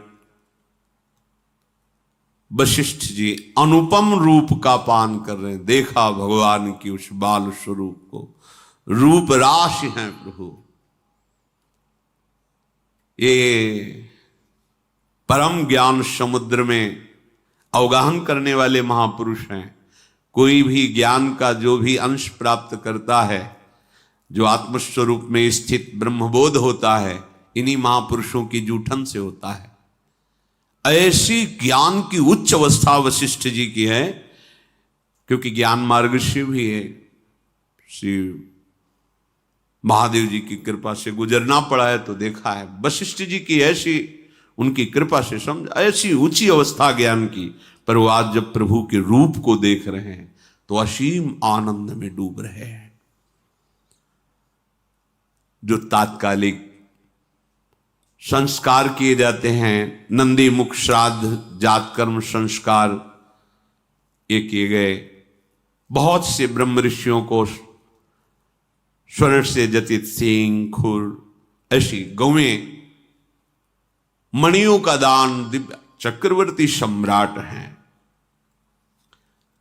वशिष्ठ जी अनुपम रूप का पान कर रहे हैं। देखा भगवान की उस बाल स्वरूप को, रूप राशि हैं प्रभु। ये परम ज्ञान समुद्र में अवगाहन करने वाले महापुरुष हैं। कोई भी ज्ञान का जो भी अंश प्राप्त करता है, जो आत्मस्वरूप में स्थित ब्रह्मबोध होता है, इन्हीं महापुरुषों की जूठन से होता है। ऐसी ज्ञान की उच्च अवस्था वशिष्ठ जी की है, क्योंकि ज्ञान मार्ग से भी है। श्री महादेव जी की कृपा से गुजरना पड़ा है तो देखा है। वशिष्ठ जी की ऐसी, उनकी कृपा से समझ, ऐसी ऊंची अवस्था ज्ञान की। पर वो आज जब प्रभु के रूप को देख रहे हैं तो असीम आनंद में डूब रहे हैं। जो तात्कालिक संस्कार किए जाते हैं, नंदी मुख श्राद्ध जात कर्म संस्कार ये किए गए। बहुत से ब्रह्म ऋषियों को स्वर्ण से जटित सींग, खुर, ऐसी गौएं, मणियों का दान, दिव्य चक्रवर्ती सम्राट हैं।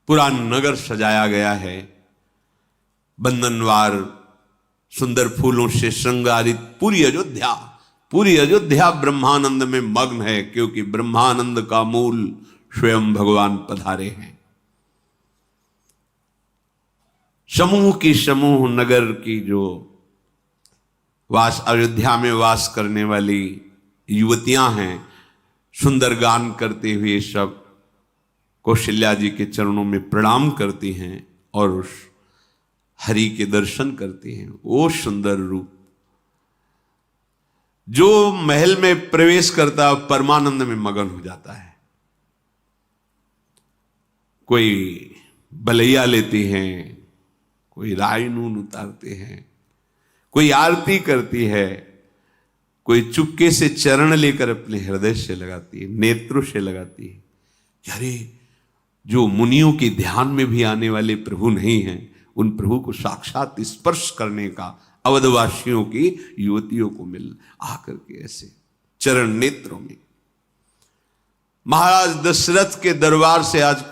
पूरा नगर सजाया गया है। बंधनवार सुंदर फूलों से श्रृंगारित पूरी अयोध्या ब्रह्मानंद में मग्न है, क्योंकि ब्रह्मानंद का मूल स्वयं भगवान पधारे हैं। समूह नगर की जो अयोध्या में वास करने वाली युवतियां हैं, सुंदर गान करते हुए सब कौशल्या जी के चरणों में प्रणाम करती हैं और उस हरि के दर्शन करती हैं। वो सुंदर रूप जो महल में प्रवेश करता परमानंद में मगन हो जाता है। कोई बलैया लेती हैं, कोई राय नून उतारते हैं, कोई आरती करती है, कोई चुपके से चरण लेकर अपने हृदय से लगाती है, नेत्रों से लगाती है। अरे जो मुनियों के ध्यान में भी आने वाले प्रभु नहीं हैं, उन प्रभु को साक्षात स्पर्श करने का अवधवासियों की युवतियों को मिल आकर के ऐसे चरण नेत्रों में। महाराज दशरथ के दरबार से आज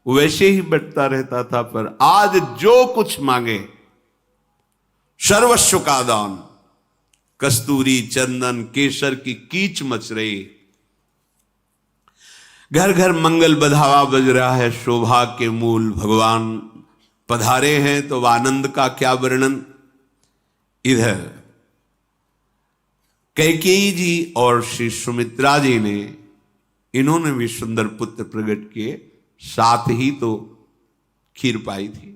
वैसे ही बटता रहता था, पर आज जो कुछ मांगे सर्वस्व का दान। कस्तूरी, चंदन, केसर की कीच मच रही, घर घर मंगल बधावा बज रहा है। शोभा के मूल भगवान पधारे हैं तो आनंद का क्या वर्णन। इधर कैकेयी जी और श्री सुमित्रा जी ने, इन्होंने भी सुंदर पुत्र प्रकट किए, साथ ही तो खीर पाई थी।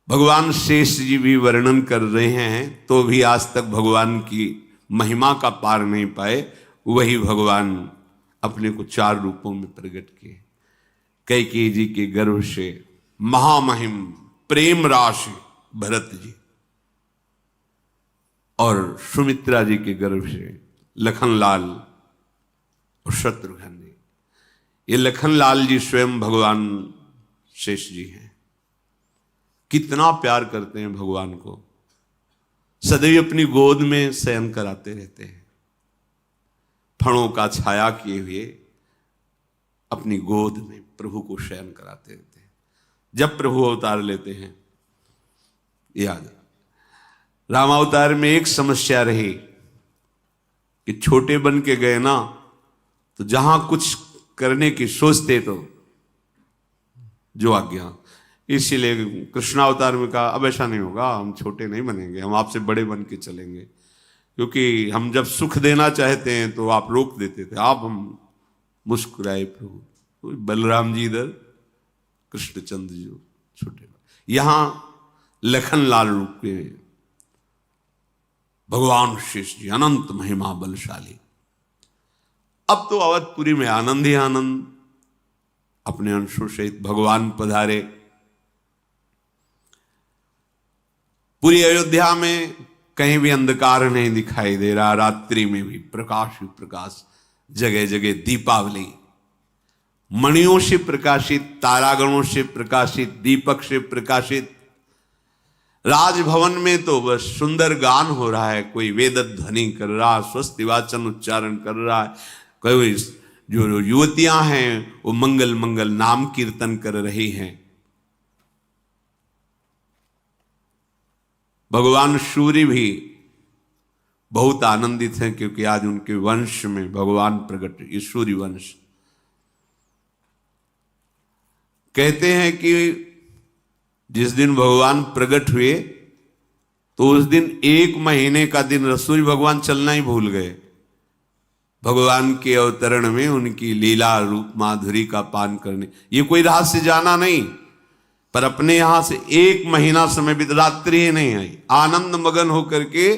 भगवान शेष जी भी वर्णन कर रहे हैं तो भी आज तक भगवान की महिमा का पार नहीं पाए। वही भगवान अपने को 4 रूपों में प्रकट किए। कैकेयी जी के गर्भ से महामहिम प्रेम राशि भरत जी, और सुमित्रा जी के गर्भ से लखनलाल और शत्रुघ्न जी। ये लखनलाल जी स्वयं भगवान शेष जी हैं। कितना प्यार करते हैं भगवान को, सदैव अपनी गोद में शयन कराते रहते हैं। फणों का छाया किए हुए अपनी गोद में प्रभु को शयन कराते रहते हैं। जब प्रभु अवतार लेते हैं, याद रामावतार में एक समस्या रही कि छोटे बन के गए ना, तो जहां कुछ करने की सोचते तो जो आज्ञा। इसीलिए कृष्णावतार में कहा अब ऐसा नहीं होगा, हम छोटे नहीं बनेंगे, हम आपसे बड़े बन के चलेंगे, क्योंकि हम जब सुख देना चाहते हैं तो आप रोक देते थे। आप हम मुस्कुराए प्रभु, तो बलराम जी इधर, कृष्णचंद्र जी छोटे, यहां लखनलाल रूप के भगवान शेष जी अनंत महिमा बलशाली। अब तो अवधपुरी में आनंद ही आनंद, अपने अंशों सहित भगवान पधारे। पूरी अयोध्या में कहीं भी अंधकार नहीं दिखाई दे रहा, रात्रि में भी प्रकाश ही प्रकाश, जगह जगह दीपावली, मणियों से प्रकाशित, तारागणों से प्रकाशित, दीपक से प्रकाशित। राजभवन में तो बस सुंदर गान हो रहा है, कोई वेद ध्वनि कर रहा, स्वस्ति वाचन उच्चारण कर रहा है, कोई जो युवतियां हैं वो मंगल मंगल नाम कीर्तन कर रही हैं। भगवान सूर्य भी बहुत आनंदित हैं, क्योंकि आज उनके वंश में भगवान प्रकट, ये सूर्य वंश। कहते हैं कि जिस दिन भगवान प्रकट हुए तो उस दिन 1 महीने का दिन सूर्य भगवान चलना ही भूल गए। भगवान के अवतरण में उनकी लीला रूप माधुरी का पान करने, ये कोई रहस्य जाना नहीं, पर अपने यहां से 1 महीना समय बीत, रात्रि ही नहीं आई, आनंद मगन होकर के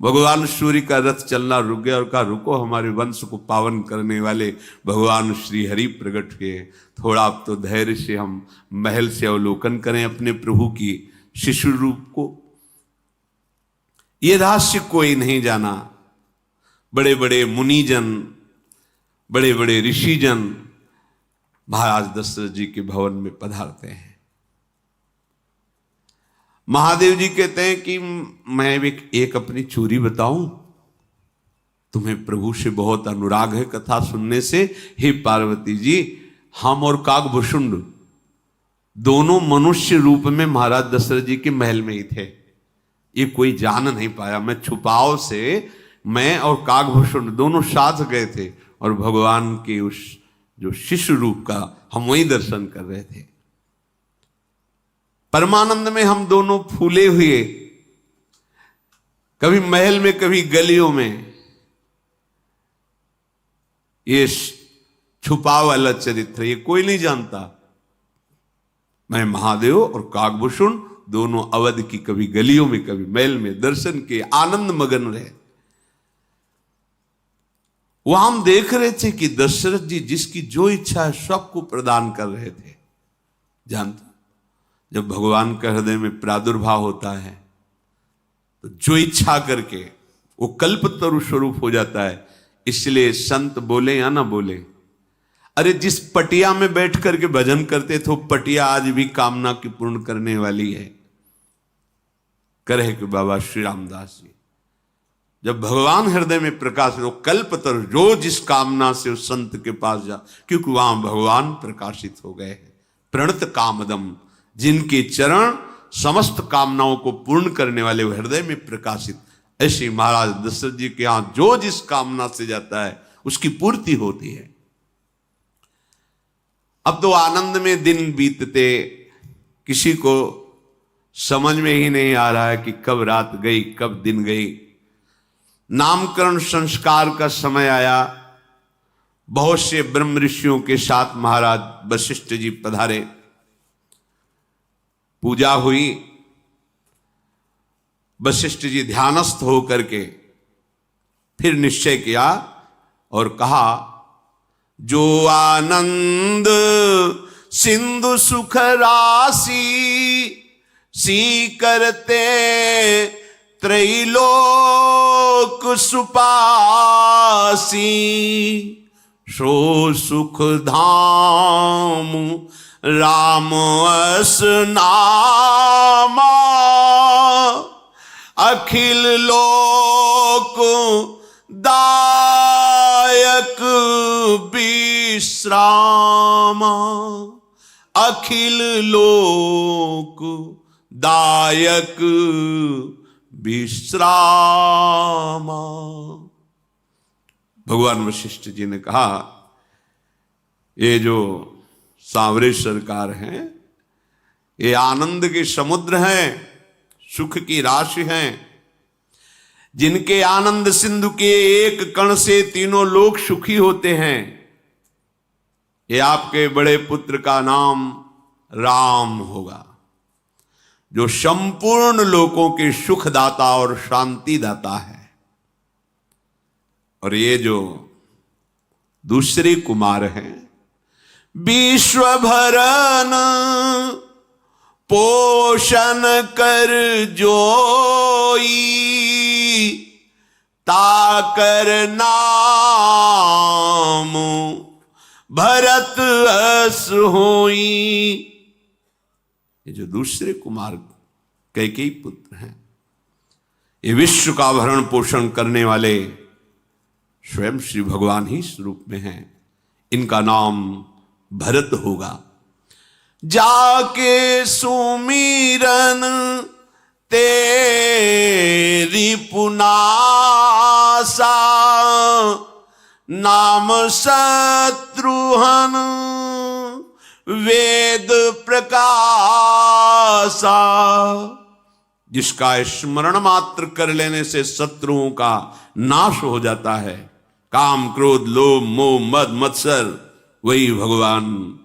भगवान सूर्य का रथ चलना रुक गया और कहा रुको, हमारे वंश को पावन करने वाले भगवान श्री हरि प्रकट हुए। थोड़ा अब तो धैर्य से हम महल से अवलोकन करें अपने प्रभु की शिशु रूप को। ये रहस्य कोई नहीं जाना। बड़े बड़े मुनिजन, बड़े बड़े ऋषिजन महाराज दशरथ जी के भवन में पधारते हैं। महादेव जी कहते हैं कि मैं एक अपनी चोरी बताऊं, तुम्हें प्रभु से बहुत अनुराग है कथा सुनने से। हे पार्वती जी, हम और काकभूषुंड दोनों मनुष्य रूप में महाराज दशरथ जी के महल में ही थे, ये कोई जान नहीं पाया। मैं छुपाव से, मैं और काकभूषुंड दोनों साथ गए थे और भगवान के उस जो शिशु रूप का हम वही दर्शन कर रहे थे। परमानंद में हम दोनों फूले हुए, कभी महल में कभी गलियों में। ये छुपा वाला चरित्र ये कोई नहीं जानता। मैं महादेव और काकभूषुंड दोनों अवध की कभी गलियों में कभी महल में दर्शन के आनंद मगन रहे। वहां हम देख रहे थे कि दशरथ जी जिसकी जो इच्छा है सबको प्रदान कर रहे थे। जानते, जब भगवान का हृदय में प्रादुर्भाव होता है तो जो इच्छा करके वो कल्पतरु स्वरूप हो जाता है। इसलिए संत बोले या ना बोले, अरे जिस पटिया में बैठ करके भजन करते थे वो पटिया आज भी कामना की पूर्ण करने वाली है। करे कि बाबा श्री रामदास जी, जब भगवान हृदय में प्रकाश हो, कल्पतरु जो जिस कामना से उस संत के पास जा, क्योंकि वहां भगवान प्रकाशित हो गए हैं। प्रणत कामदम, जिनके चरण समस्त कामनाओं को पूर्ण करने वाले हृदय में प्रकाशित। ऐसे महाराज दशरथ जी के यहां जो जिस कामना से जाता है उसकी पूर्ति होती है। अब तो आनंद में दिन बीतते, किसी को समझ में ही नहीं आ रहा है कि कब रात गई कब दिन गई। नामकरण संस्कार का समय आया। बहुत से ब्रह्म ऋषियों के साथ महाराज वशिष्ठ जी पधारे। पूजा हुई। वशिष्ठ जी ध्यानस्थ होकर के फिर निश्चय किया और कहा, जो आनंद सिंधु सुख राशि सी करते त्रैलोक सुपासी, सो सुख धाम राम अस नामा, अखिल लोक दायक विश्रामा, अखिल लोक दायक विश्रामा। भगवान वशिष्ठ जी ने कहा, ये जो सांवरे सरकार हैं, ये आनंद के समुद्र हैं, सुख की राशि हैं, जिनके आनंद सिंधु के एक कण से तीनों लोग सुखी होते हैं। ये आपके बड़े पुत्र का नाम राम होगा, जो संपूर्ण लोकों के सुखदाता और शांति दाता है। और ये जो दूसरे कुमार हैं, विश्व भरन पोषण कर जोई, ताकर नाम भरत अस होई। ये जो दूसरे कुमार कैकेयी पुत्र हैं, ये विश्व का भरण पोषण करने वाले स्वयं श्री भगवान ही स्वरूप में हैं। इनका नाम भरत होगा। जाके सुमीरन तेरी पुनासा, नाम शत्रुहन वेद प्रकाशा। जिसका स्मरण मात्र कर लेने से शत्रुओं का नाश हो जाता है। काम क्रोध लोभ मोह मद मत्सर, वही भगवान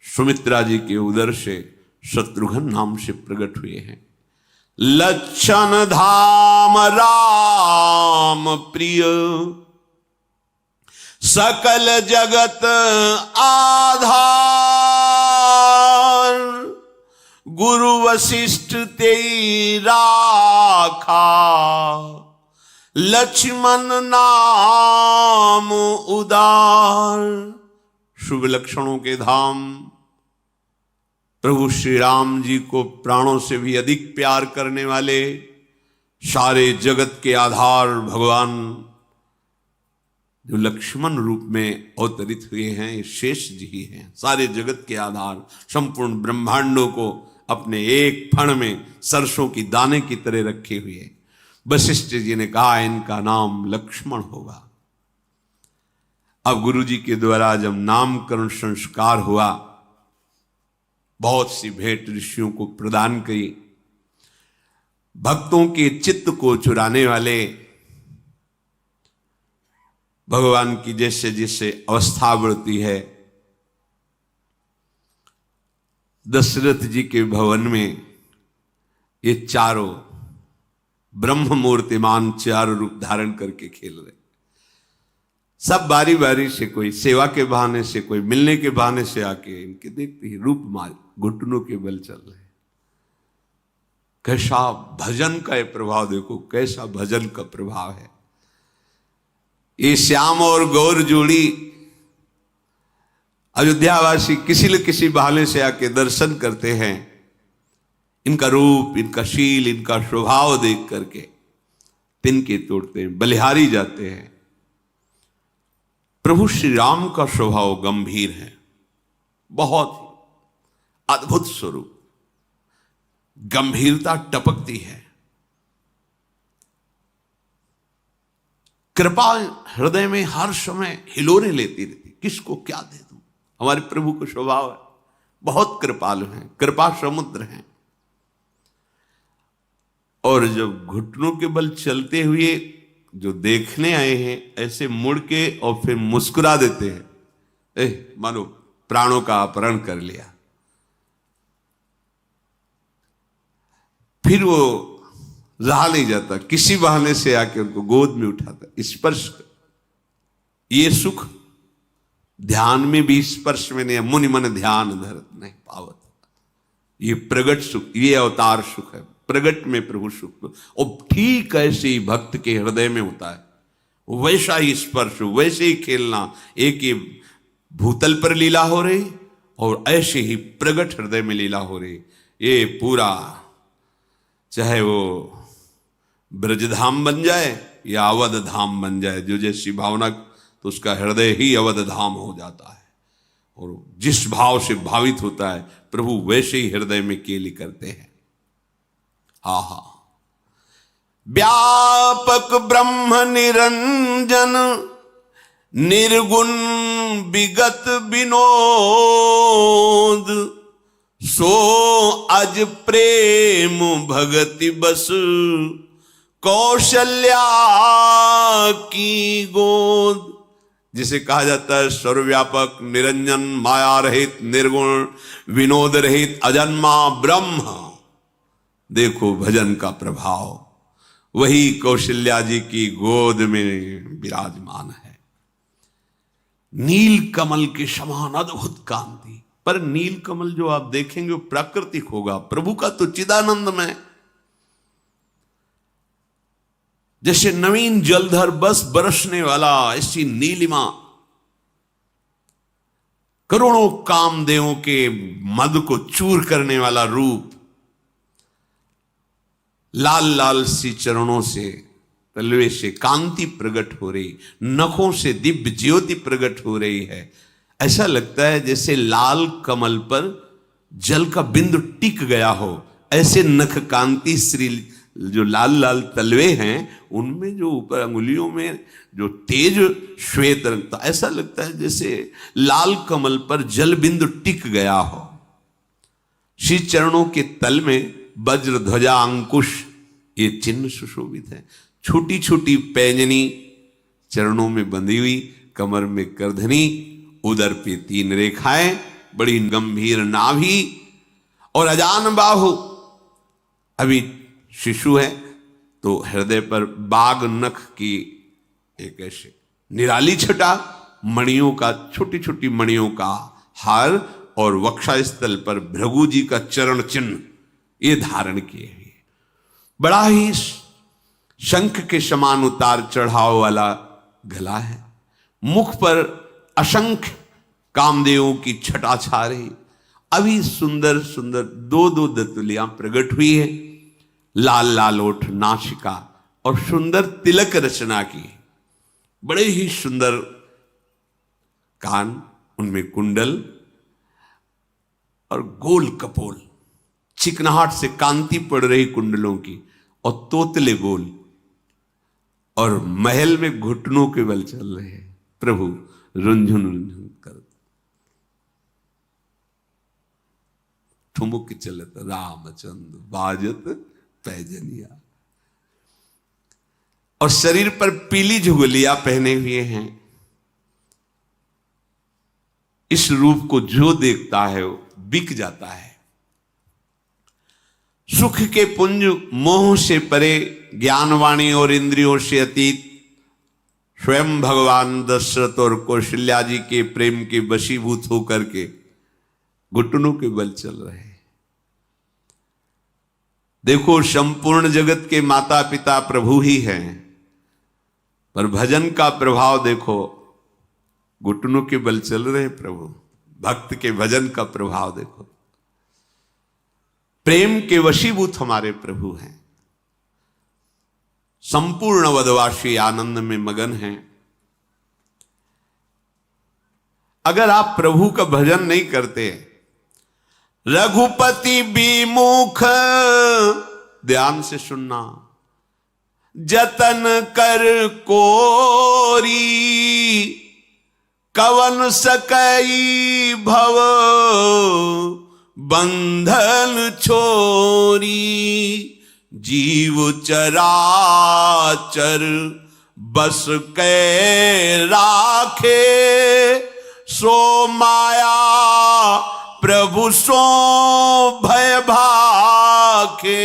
सुमित्रा जी के उदर से शत्रुघ्न नाम से प्रकट हुए हैं। लक्षण धाम राम प्रिय, सकल जगत आधार, गुरु वशिष्ठ तेई राखा, लक्ष्मण नाम उदार। शुभ लक्षणों के धाम प्रभु श्री राम जी को प्राणों से भी अधिक प्यार करने वाले, सारे जगत के आधार भगवान जो लक्ष्मण रूप में अवतरित हुए हैं, ये शेष जी ही हैं। सारे जगत के आधार, संपूर्ण ब्रह्मांडों को अपने एक फण में सरसों की दाने की तरह रखे हुए। वशिष्ठ जी ने कहा, इनका नाम लक्ष्मण होगा। अब गुरु जी के द्वारा जब नामकरण संस्कार हुआ, बहुत सी भेंट ऋषियों को प्रदान करी। भक्तों के चित्त को चुराने वाले भगवान की जैसे जैसे अवस्था बढ़ती है, दशरथ जी के भवन में ये चारों ब्रह्म मूर्तिमान चारों रूप धारण करके खेल रहे। सब बारी बारी से, कोई सेवा के बहाने से, कोई मिलने के बहाने से आके इनके देखते ही रूप माल घुटनों के बल चल रहे। कैसा भजन का ये प्रभाव देखो, कैसा भजन का प्रभाव है। ये श्याम और गौर जोड़ी अयोध्यावासी किसी न किसी बहाने से आके दर्शन करते हैं। इनका रूप, इनका शील, इनका स्वभाव देख करके तिनके तोड़ते हैं, बलिहारी जाते हैं। प्रभु श्री राम का स्वभाव गंभीर है, बहुत ही अद्भुत स्वरूप, गंभीरता टपकती है। कृपा हृदय में हर समय हिलोरे लेती रहती, किसको क्या दे दूं। हमारे प्रभु का स्वभाव है, बहुत कृपालु हैं, कृपा समुद्र हैं। और जब घुटनों के बल चलते हुए जो देखने आए हैं ऐसे मुड़ के और फिर मुस्कुरा देते हैं, मानो प्राणों का अपहरण कर लिया। फिर वो रहा नहीं जाता, किसी बहाने से आके उनको गोद में उठाता, स्पर्श। ये सुख ध्यान में भी स्पर्श में नहीं, मुनि मन ध्यान धरत नहीं पावत। ये प्रगट सुख, ये अवतार सुख है, प्रगट में प्रभु सुख। और ठीक ऐसे ही भक्त के हृदय में होता है, वैसा ही स्पर्श, वैसे ही खेलना। एक ये भूतल पर लीला हो रही और ऐसे ही प्रगट हृदय में लीला हो रही। ये पूरा चाहे वो ब्रजधाम बन जाए या अवध धाम बन जाए, जो जैसी भावना, तो उसका हृदय ही अवध धाम हो जाता है। और जिस भाव से भावित होता है प्रभु, वैसे ही हृदय में केली करते हैं। हा व्यापक ब्रह्म निरंजन निर्गुण विगत विनोद, सो अज प्रेम भगति बस कौशल्या की गोद। जिसे कहा जाता है सर्वव्यापक, निरंजन, माया रहित, निर्गुण, विनोद रहित, अजन्मा ब्रह्म। देखो भजन का प्रभाव, वही कौशल्या जी की गोद में विराजमान है। नील कमल के समान अद्भुत कांति, पर नील कमल जो आप देखेंगे वो प्राकृतिक होगा, प्रभु का तो चिदानंदमय। जैसे नवीन जलधर बस बरसने वाला, ऐसी नीलिमा, करोड़ों कामदेवों के मद को चूर करने वाला रूप, लाल लाल सी चरणों से, तलवे से कांति प्रकट हो रही, नखों से दिव्य ज्योति प्रकट हो रही है। ऐसा लगता है जैसे लाल कमल पर जल का बिंदु टिक गया हो। ऐसे नख कांति श्री जो लाल लाल तलवे हैं, उनमें जो ऊपर अंगुलियों में जो तेज श्वेत रंग, तो ऐसा लगता है जैसे लाल कमल पर जल बिंदु टिक गया हो। श्री चरणों के तल में वज्र ध्वजा अंकुश ये चिन्ह सुशोभित है। छोटी छोटी पैंजनी चरणों में बंधी हुई, कमर में करधनी, उदर पे 3 रेखाएं, बड़ी गंभीर नाभि और अजान बाहु। अभी शिशु है तो हृदय पर बाघ नख की एक ऐसे निराली छटा, मणियों का, छोटी छोटी मणियों का हार, और वक्षा स्थल पर भृगु जी का चरण चिन्ह ये धारण किए हुए, बड़ा ही शंख के समान उतार चढ़ाव वाला गला है। मुख पर असंख्य कामदेवों की छटा छा रही। अभी सुंदर सुंदर 2-2 दंतुलियां प्रकट हुई है, लाल लाल ओठ, नासिका और सुंदर तिलक रचना की, बड़े ही सुंदर कान, उनमें कुंडल और गोल कपोल, चिकनाहट से कांति पड़ रही कुंडलों की, और तोतले गोल, और महल में घुटनों के बल चल रहे हैं प्रभु, रुंझुन रुंझुन कर ठुमुक चलत रामचंद्र बाजत पैजनिया। और शरीर पर पीली झुगलियां पहने हुए हैं। इस रूप को जो देखता है वो बिक जाता है। सुख के पुंज मोह से परे, ज्ञानवाणी और इंद्रियों से अतीत, स्वयं भगवान दशरथ और कौशल्या जी के प्रेम के वशीभूत होकर के घुटनों के बल चल रहे हैं। देखो संपूर्ण जगत के माता पिता प्रभु ही हैं, पर भजन का प्रभाव देखो, घुटनों के बल चल रहे हैं प्रभु। भक्त के भजन का प्रभाव देखो, प्रेम के वशीभूत हमारे प्रभु हैं, संपूर्ण वदवासी आनंद में मगन हैं। अगर आप प्रभु का भजन नहीं करते, रघुपति विमुख, ध्यान से सुनना, जतन कर कोरी, कवन सकई भव बंधन छोरी, जीव चराचर बस के राखे, सो माया प्रभु सो भय भाखे।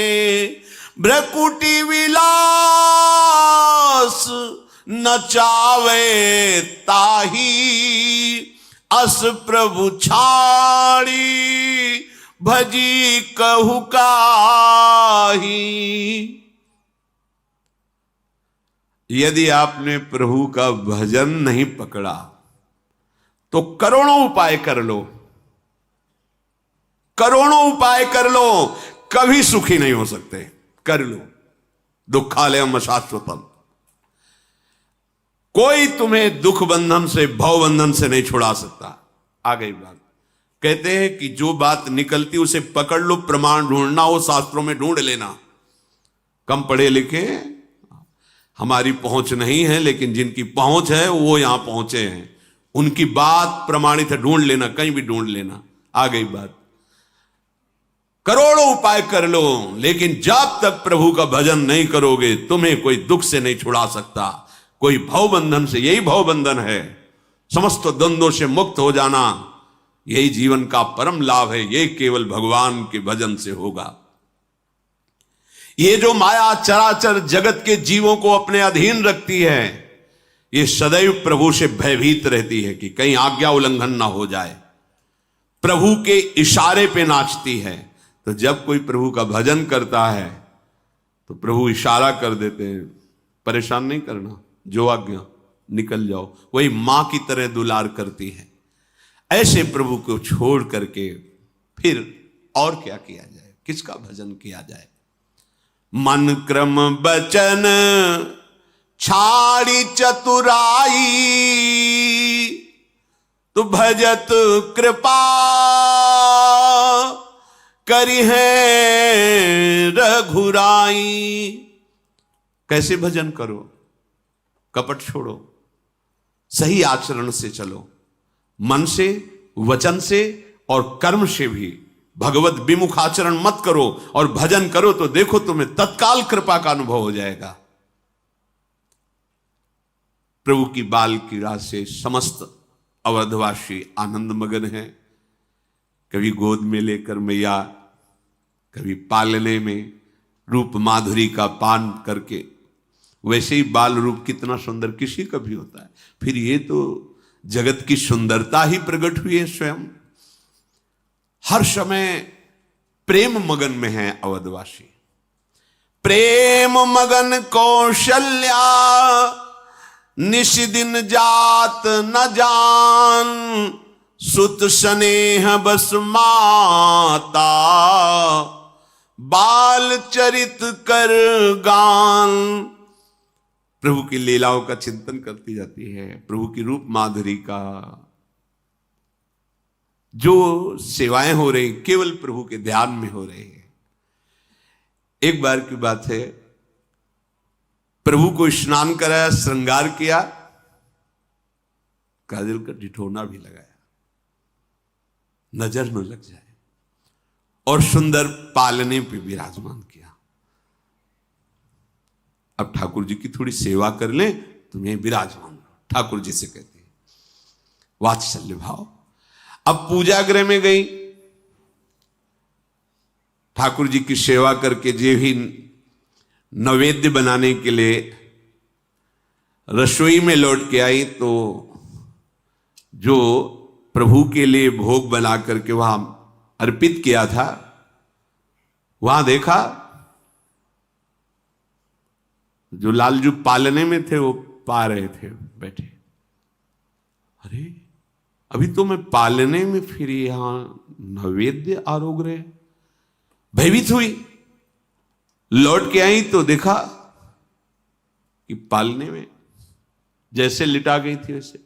भ्रकुटी विलास नचावे ताही, अस प्रभु छाड़ी भजी कहु काही। यदि आपने प्रभु का भजन नहीं पकड़ा तो करोड़ों उपाय कर लो, करोड़ों उपाय कर लो, कभी सुखी नहीं हो सकते। कर लो, दुखालयम अशाश्वतम। कोई तुम्हें दुख बंधन से, भव बंधन से नहीं छुड़ा सकता। आ गई बात। कहते हैं कि जो बात निकलती उसे पकड़ लो, प्रमाण ढूंढना हो शास्त्रों में ढूंढ लेना। कम पढ़े लिखे हमारी पहुंच नहीं है, लेकिन जिनकी पहुंच है वो यहां पहुंचे हैं, उनकी बात प्रमाणित है, ढूंढ लेना, कहीं भी ढूंढ लेना। आ गई बात। करोड़ों उपाय कर लो, लेकिन जब तक प्रभु का भजन नहीं करोगे तुम्हें कोई दुख से नहीं छुड़ा सकता, कोई भव बंधन से। यही भव बंधन है, समस्त द्वंद्वों से मुक्त हो जाना, यही जीवन का परम लाभ है। यही केवल भगवान के भजन से होगा। ये जो माया चराचर जगत के जीवों को अपने अधीन रखती है, ये सदैव प्रभु से भयभीत रहती है कि कहीं आज्ञा उल्लंघन ना हो जाए। प्रभु के इशारे पे नाचती है। तो जब कोई प्रभु का भजन करता है तो प्रभु इशारा कर देते हैं, परेशान नहीं करना, जो आज्ञा, निकल जाओ। वही मां की तरह दुलार करती है। ऐसे प्रभु को छोड़ करके फिर और क्या किया जाए, किसका भजन किया जाए। मन क्रम बचन छाड़ी चतुराई, तो भजत कृपा करी है रघुराई। कैसे भजन करो, कपट छोड़ो, सही आचरण से चलो, मन से, वचन से और कर्म से भी भगवत विमुख आचरण मत करो और भजन करो, तो देखो तुम्हें तत्काल कृपा का अनुभव हो जाएगा। प्रभु की बाल क्रीड़ा से समस्त अवधवासी आनंद मगन है। कभी गोद में लेकर मैया, कभी पालने में रूप माधुरी का पान करके। वैसे ही बाल रूप कितना सुंदर किसी का भी होता है, फिर ये तो जगत की सुंदरता ही प्रकट हुई है स्वयं। हर समय प्रेम मगन में है अवधवासी। प्रेम मगन कौशल्या, निशिदिन जात न जान, सुत स्नेह बस माता, बाल चरित कर गान। प्रभु की लीलाओं का चिंतन करती जाती है, प्रभु की रूप माधुरी का। जो सेवाएं हो रही केवल प्रभु के ध्यान में हो रही है। एक बार की बात है, प्रभु को स्नान कराया, श्रृंगार किया, काजल का ठिठोना भी लगाया, नजर न लग जाए, और सुंदर पालने पे विराजमान किया। अब ठाकुर जी की थोड़ी सेवा कर ले, तुम्हें विराजमान, ठाकुर जी से कहते हैं वात्सल्य भाव। अब पूजा गृह में गई, ठाकुर जी की सेवा करके जो भी नैवेद्य बनाने के लिए रसोई में लौट के आई, तो जो प्रभु के लिए भोग बना करके वहां अर्पित किया था, वहां देखा जो लालजू पालने में थे वो पा रहे थे बैठे। अरे अभी तो मैं पालने में, फिर यहां नैवेद्य आरोग रहे। भयभीत हुई, लौट के आई तो देखा कि पालने में जैसे लिटा गई थी वैसे,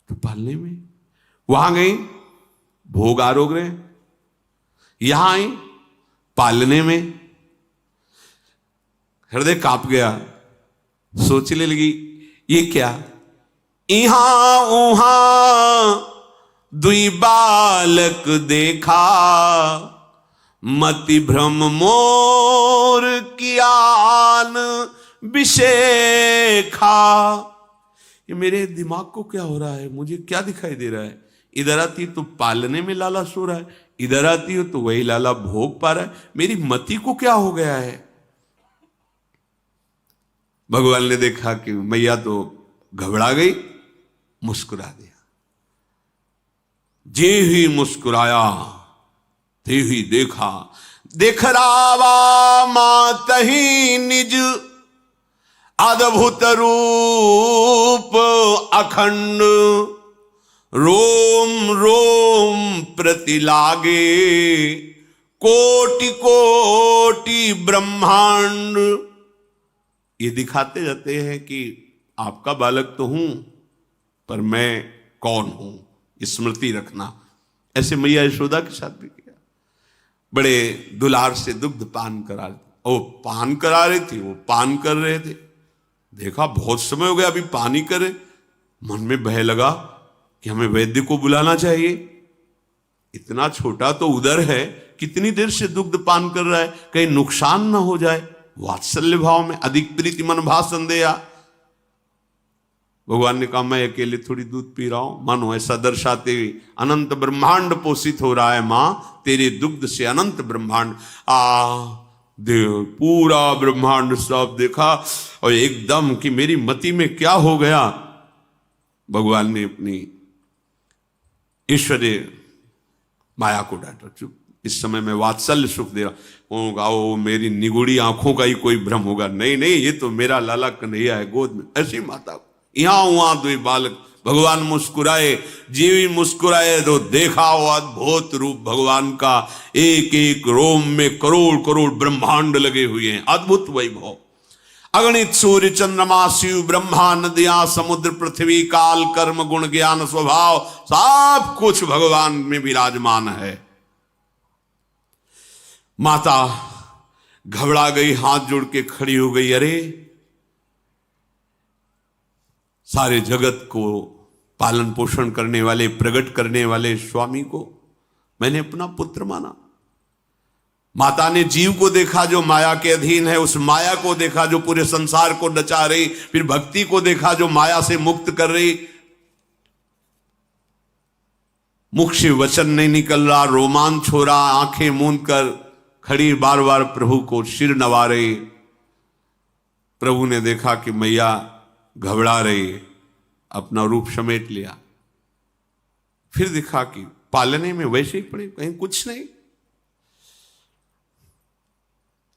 तो पालने में वहां गई, भोग आरोग रहे, यहां आई पालने में। हृदय कांप गया, सोचने लगी ये क्या, इहां उहां दुई बालक देखा, मति भ्रम मोर कियान विशेखा। ये मेरे दिमाग को क्या हो रहा है, मुझे क्या दिखाई दे रहा है? इधर आती तो पालने में लाला सो रहा है, इधर आती हो तो वही लाला भोग पा रहा है। मेरी मति को क्या हो गया है? भगवान ने देखा कि मैया तो घबरा गई, मुस्कुरा दिया। जे ही मुस्कुराया ते ही देखा, देख रावा मात ही निज अद्भुत रूप अखंड। रोम रोम प्रति लागे कोटि कोटि ब्रह्मांड। ये दिखाते जाते हैं कि आपका बालक तो हूं, पर मैं कौन हूं, स्मृति रखना। ऐसे मैया यशोदा के साथ भी किया। बड़े दुलार से दुग्ध पान करा रहे थे, वो पान करा रही थी, वो पान कर रहे थे। देखा बहुत समय हो गया अभी पानी करे, मन में भय लगा कि हमें वैद्य को बुलाना चाहिए। इतना छोटा तो उधर है, कितनी देर से दुग्ध पान कर रहा है, कहीं नुकसान ना हो जाए। वात्सल्य भाव में अधिक प्रीति मन भाषण दिया। भगवान ने कहा मैं अकेले थोड़ी दूध पी रहा हूं, मानो ऐसा दर्शाते हुए अनंत ब्रह्मांड पोषित हो रहा है मां, तेरे दुग्ध से अनंत ब्रह्मांड। देव पूरा ब्रह्मांड सब देखा और एकदम कि मेरी मति में क्या हो गया। भगवान ने अपनी ईश्वरीय माया को डांटा, चुप, इस समय मैं वात्सल्य सुख दे रहा हूँ। वो मेरी निगुड़ी आंखों का ही कोई भ्रम होगा। नहीं नहीं, ये तो मेरा लाला कन्हैया है गोद में। ऐसी माता को यहां वहां दो बालक। भगवान मुस्कुराए, जीवी मुस्कुराए तो देखा वो अद्भुत रूप भगवान का। एक एक रोम में करोड़ करोड़ ब्रह्मांड लगे हुए हैं, अद्भुत वैभव। अगणित सूर्य चंद्रमा शिव ब्रह्मा नदियां समुद्र पृथ्वी काल कर्म गुण ज्ञान स्वभाव सब कुछ भगवान में विराजमान है। माता घबरा गई, हाथ जोड़ के खड़ी हो गई। अरे सारे जगत को पालन पोषण करने वाले, प्रकट करने वाले स्वामी को मैंने अपना पुत्र माना। माता ने जीव को देखा जो माया के अधीन है, उस माया को देखा जो पूरे संसार को नचा रही, फिर भक्ति को देखा जो माया से मुक्त कर रही। मुख से वचन नहीं निकल रहा, रोमांच हो रहा, आंखें मूंद कर खड़ी बार बार प्रभु को सिर नवा रही। प्रभु ने देखा कि मैया घबरा रही, अपना रूप समेट लिया। फिर दिखा कि पालने में वैसे ही पड़े, कहीं कुछ नहीं।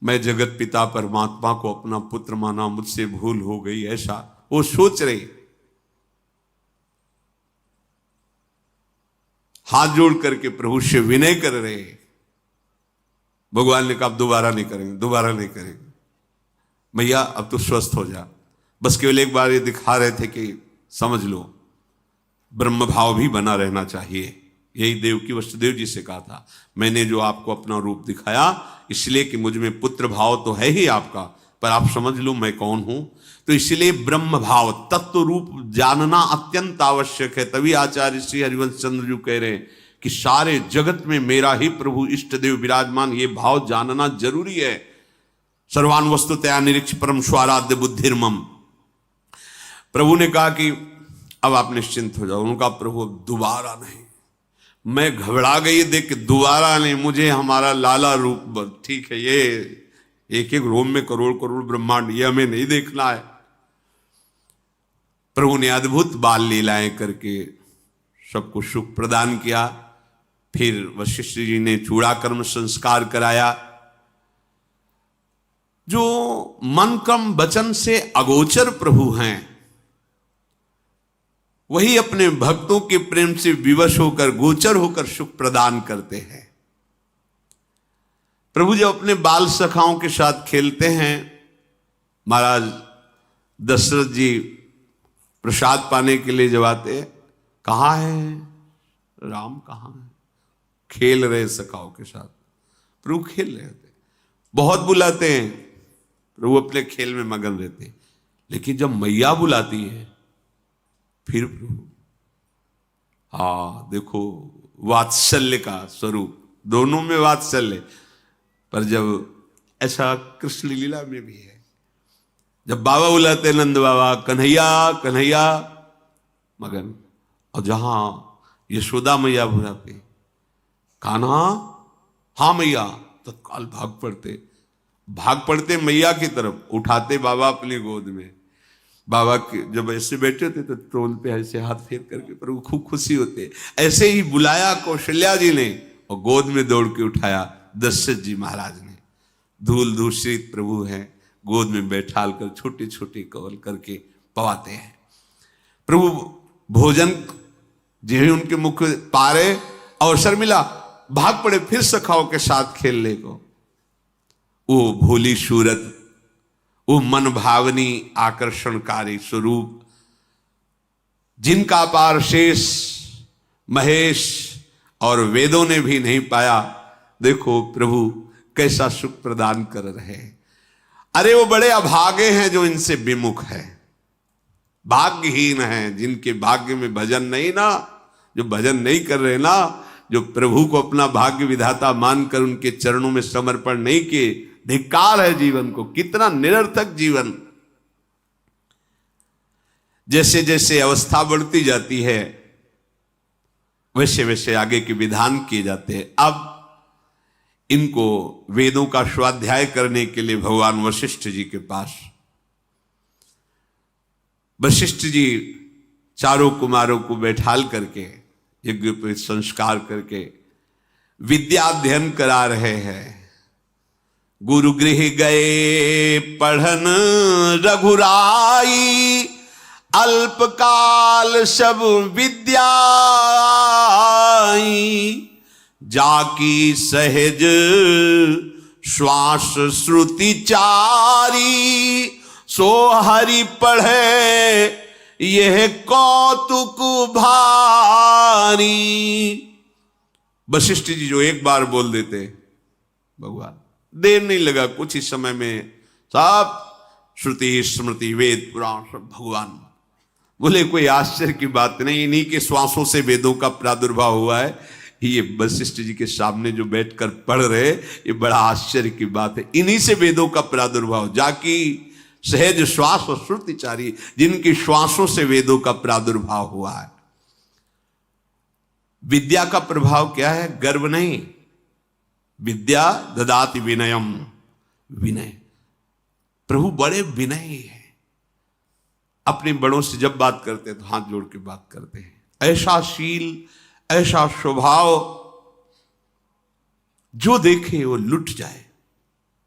मैं जगत पिता परमात्मा को अपना पुत्र माना, मुझसे भूल हो गई, ऐसा वो सोच रही। हाथ जोड़ करके प्रभु से विनय कर रहे। भगवान ने कहा दोबारा नहीं करेंगे, दोबारा नहीं करेंगे। भैया अब तो स्वस्थ हो जा। बस केवल एक बार ये दिखा रहे थे कि समझ लो ब्रह्म भाव भी बना रहना चाहिए। यही देवकी वसुदेव जी से कहा था, मैंने जो आपको अपना रूप दिखाया इसलिए कि मुझ में पुत्र भाव तो है ही आपका, पर आप समझ लो मैं कौन हूं। तो इसलिए ब्रह्म भाव तत्व रूप जानना अत्यंत आवश्यक है। तभी आचार्य श्री हरिवंश चंद्र जी कह रहे हैं कि सारे जगत में मेरा ही प्रभु इष्ट देव विराजमान, ये भाव जानना जरूरी है। सर्वान वस्तुतया निरीक्ष परम स्वाराध्य बुद्धिर्मम। प्रभु ने कहा कि अब आप निश्चिंत हो जाओ। उनका प्रभु अब दोबारा नहीं। मैं घबरा गई देख के, दोबारा नहीं, मुझे हमारा लाला रूप ठीक है, ये एक एक रोम में करोड़ करोड़ ब्रह्मांड, ये हमें नहीं देखना है। प्रभु ने अद्भुत बाल लीलाएं करके सबको सुख प्रदान किया। फिर वशिष्ठ जी ने चूड़ाकर्म संस्कार कराया। जो मन कर्म वचन से अगोचर प्रभु हैं, वही अपने भक्तों के प्रेम से विवश होकर गोचर होकर सुख प्रदान करते हैं। प्रभु जब अपने बाल सखाओं के साथ खेलते हैं, महाराज दशरथ जी प्रसाद पाने के लिए जब आते, कहाँ है राम, कहाँ है? खेल रहे सखाओं के साथ। प्रभु खेल रहे थे, बहुत बुलाते हैं, प्रभु अपने खेल में मगन रहते हैं। लेकिन जब मैया बुलाती है फिर प्रभु, देखो वात्सल्य का स्वरूप, दोनों में वात्सल्य। पर जब ऐसा कृष्ण लीला में भी है, जब बाबा बुलाते नंद बाबा कन्हैया कन्हैया मगन, और जहां यशोदा मैया बुलाते कान्हा हाँ मैया, तत्काल भाग पड़ते मैया की तरफ, उठाते बाबा अपनी गोद में। बाबा के जब ऐसे बैठे थे तो टोल पे ऐसे हाथ फेर करके प्रभु खूब खुशी होते। ऐसे ही बुलाया कौशल्या जी ने और गोद में दौड़ के उठाया दशरथ जी महाराज ने। धूल दूषित प्रभु हैं, गोद में बैठाल कर छोटे छोटे कवल करके पवाते हैं। प्रभु भोजन जो उनके मुख पारे अवसर मिला, भाग पड़े फिर सखाओं के साथ खेलने को। वो भोली सूरत, वो मन भावनी आकर्षणकारी स्वरूप, जिनका पार शेष महेश और वेदों ने भी नहीं पाया, देखो प्रभु कैसा सुख प्रदान कर रहे हैं। अरे वो बड़े अभागे हैं जो इनसे विमुख है, भाग्यहीन हैं जिनके भाग्य में भजन नहीं ना, जो भजन नहीं कर रहे ना, जो प्रभु को अपना भाग्य विधाता मानकर उनके चरणों में समर्पण नहीं किए, धिक्कार है जीवन को। कितना निरर्थक जीवन। जैसे जैसे अवस्था बढ़ती जाती है वैसे वैसे आगे के विधान किए जाते हैं। अब इनको वेदों का स्वाध्याय करने के लिए भगवान वशिष्ठ जी के पास, वशिष्ठ जी चारों कुमारों को बैठाल करके यज्ञ पे संस्कार करके विद्या अध्ययन करा रहे हैं। गुरु गृह गए पढ़न रघुराई, अल्पकाल सब विद्या जाकी सहज श्वास श्रुति चारी, सो हरि पढ़े यह कौतुक भारी। वशिष्ठ जी जो एक बार बोल देते, भगवान देर नहीं लगा, कुछ ही समय में सब श्रुति स्मृति वेद पुराण सब भगवान बोले। कोई आश्चर्य की बात नहीं, इन्हीं के श्वासों से वेदों का प्रादुर्भाव हुआ है। ये वशिष्ठ जी के सामने जो बैठकर पढ़ रहे, ये बड़ा आश्चर्य की बात है। इन्हीं से वेदों का प्रादुर्भाव, जाकी सहज श्वास और श्रुतिचारी, जिनकी श्वासों से वेदों का प्रादुर्भाव हुआ है। विद्या का प्रभाव क्या है? गर्व नहीं, विद्या ददाति विनयम, विनय। प्रभु बड़े विनयी हैं, अपने बड़ों से जब बात करते हैं तो हाथ जोड़ के बात करते हैं। ऐसा शील, ऐसा स्वभाव, जो देखे वो लुट जाए।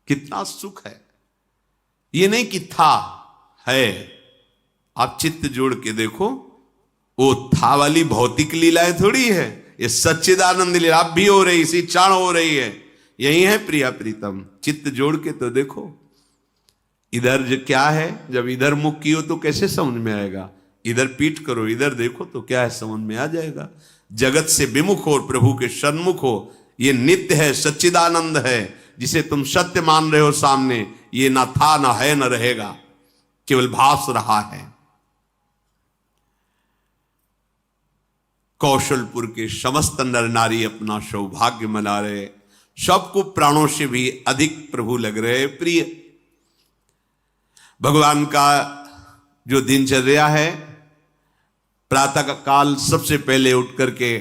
कितना सुख है। ये नहीं कि था है, आप चित्त जोड़ के देखो, वो था वाली भौतिक लीलाएं थोड़ी है, ये सच्चिदानंद लीला आप भी हो रही, इसी क्षण हो रही है। यही है प्रिया प्रीतम। चित्त जोड़ के तो देखो, इधर जो क्या है, जब इधर मुख कियो तो कैसे समझ में आएगा? इधर पीठ करो, इधर देखो तो क्या है, समझ में आ जाएगा। जगत से विमुख हो, प्रभु के सन्मुख हो। ये नित्य है, सच्चिदानंद है, जिसे तुम सत्य मान रहे हो सामने। ये ना था, ना है, ना रहेगा, केवल भास रहा है। कौशलपुर के समस्त नर नारी अपना सौभाग्य मना रहे, सबको प्राणों से भी अधिक प्रभु लग रहे प्रिय। भगवान का जो दिनचर्या है, प्रातः काल सबसे पहले उठ करके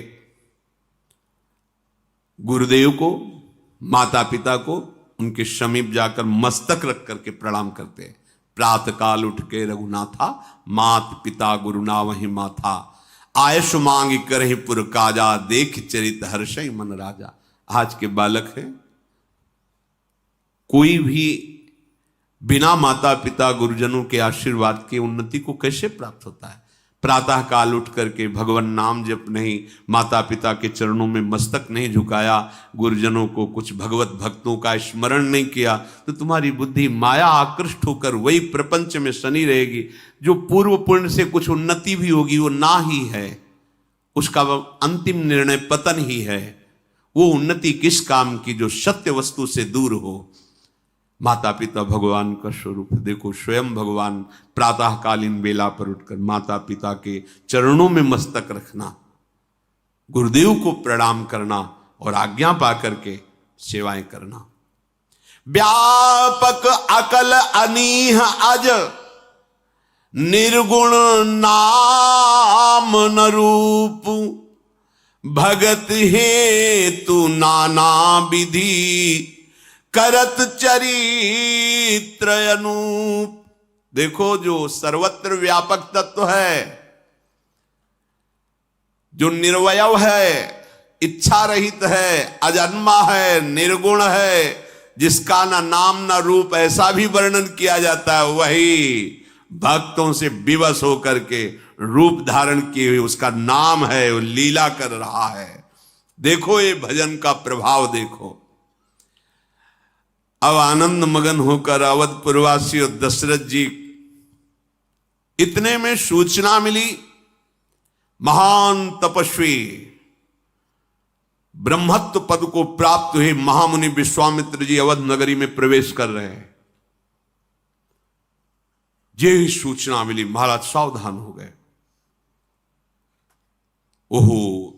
गुरुदेव को, माता पिता को उनके समीप जाकर मस्तक रख करके प्रणाम करते हैं। प्रातः काल उठ के रघुनाथा, मात पिता गुरु नावहि माथा, आयस मांग करहि पुर काजा, देख चरित हर्षै मन राजा। आज के बालक हैं, कोई भी बिना माता पिता गुरुजनों के आशीर्वाद के उन्नति को कैसे प्राप्त होता है? प्रातः काल उठ करके भगवान नाम जप नहीं, माता पिता के चरणों में मस्तक नहीं झुकाया, गुरुजनों को कुछ भगवत भक्तों का स्मरण नहीं किया, तो तुम्हारी बुद्धि माया आकृष्ट होकर वही प्रपंच में सनी रहेगी। जो पूर्व पुण्य से कुछ उन्नति भी होगी वो ना ही है, उसका अंतिम निर्णय पतन ही है। वो उन्नति किस काम की जो सत्य वस्तु से दूर हो। माता पिता भगवान का स्वरूप देखो, स्वयं भगवान प्रातःकालीन बेला पर उठकर माता पिता के चरणों में मस्तक रखना, गुरुदेव को प्रणाम करना और आज्ञा पा करके सेवाएं करना। व्यापक अकल अनीह अज, निर्गुण नाम न रूप, भगत हेतु नाना विधि, करत चरित्र अनूप। देखो, जो सर्वत्र व्यापक तत्व है, जो निर्वयव है, इच्छा रहित है, अजन्मा है, निर्गुण है, जिसका ना नाम ना रूप ऐसा भी वर्णन किया जाता है, वही भक्तों से विवश होकर के रूप धारण किए हुए उसका नाम है, वो लीला कर रहा है। देखो ये भजन का प्रभाव देखो। अब आनंद मगन होकर अवधपुरवासी और दशरथ जी, इतने में सूचना मिली, महान तपस्वी ब्रह्मत्व पद को प्राप्त हुए महामुनि विश्वामित्र जी अवध नगरी में प्रवेश कर रहे हैं। ये सूचना मिली, महाराज सावधान हो गए। ओहो,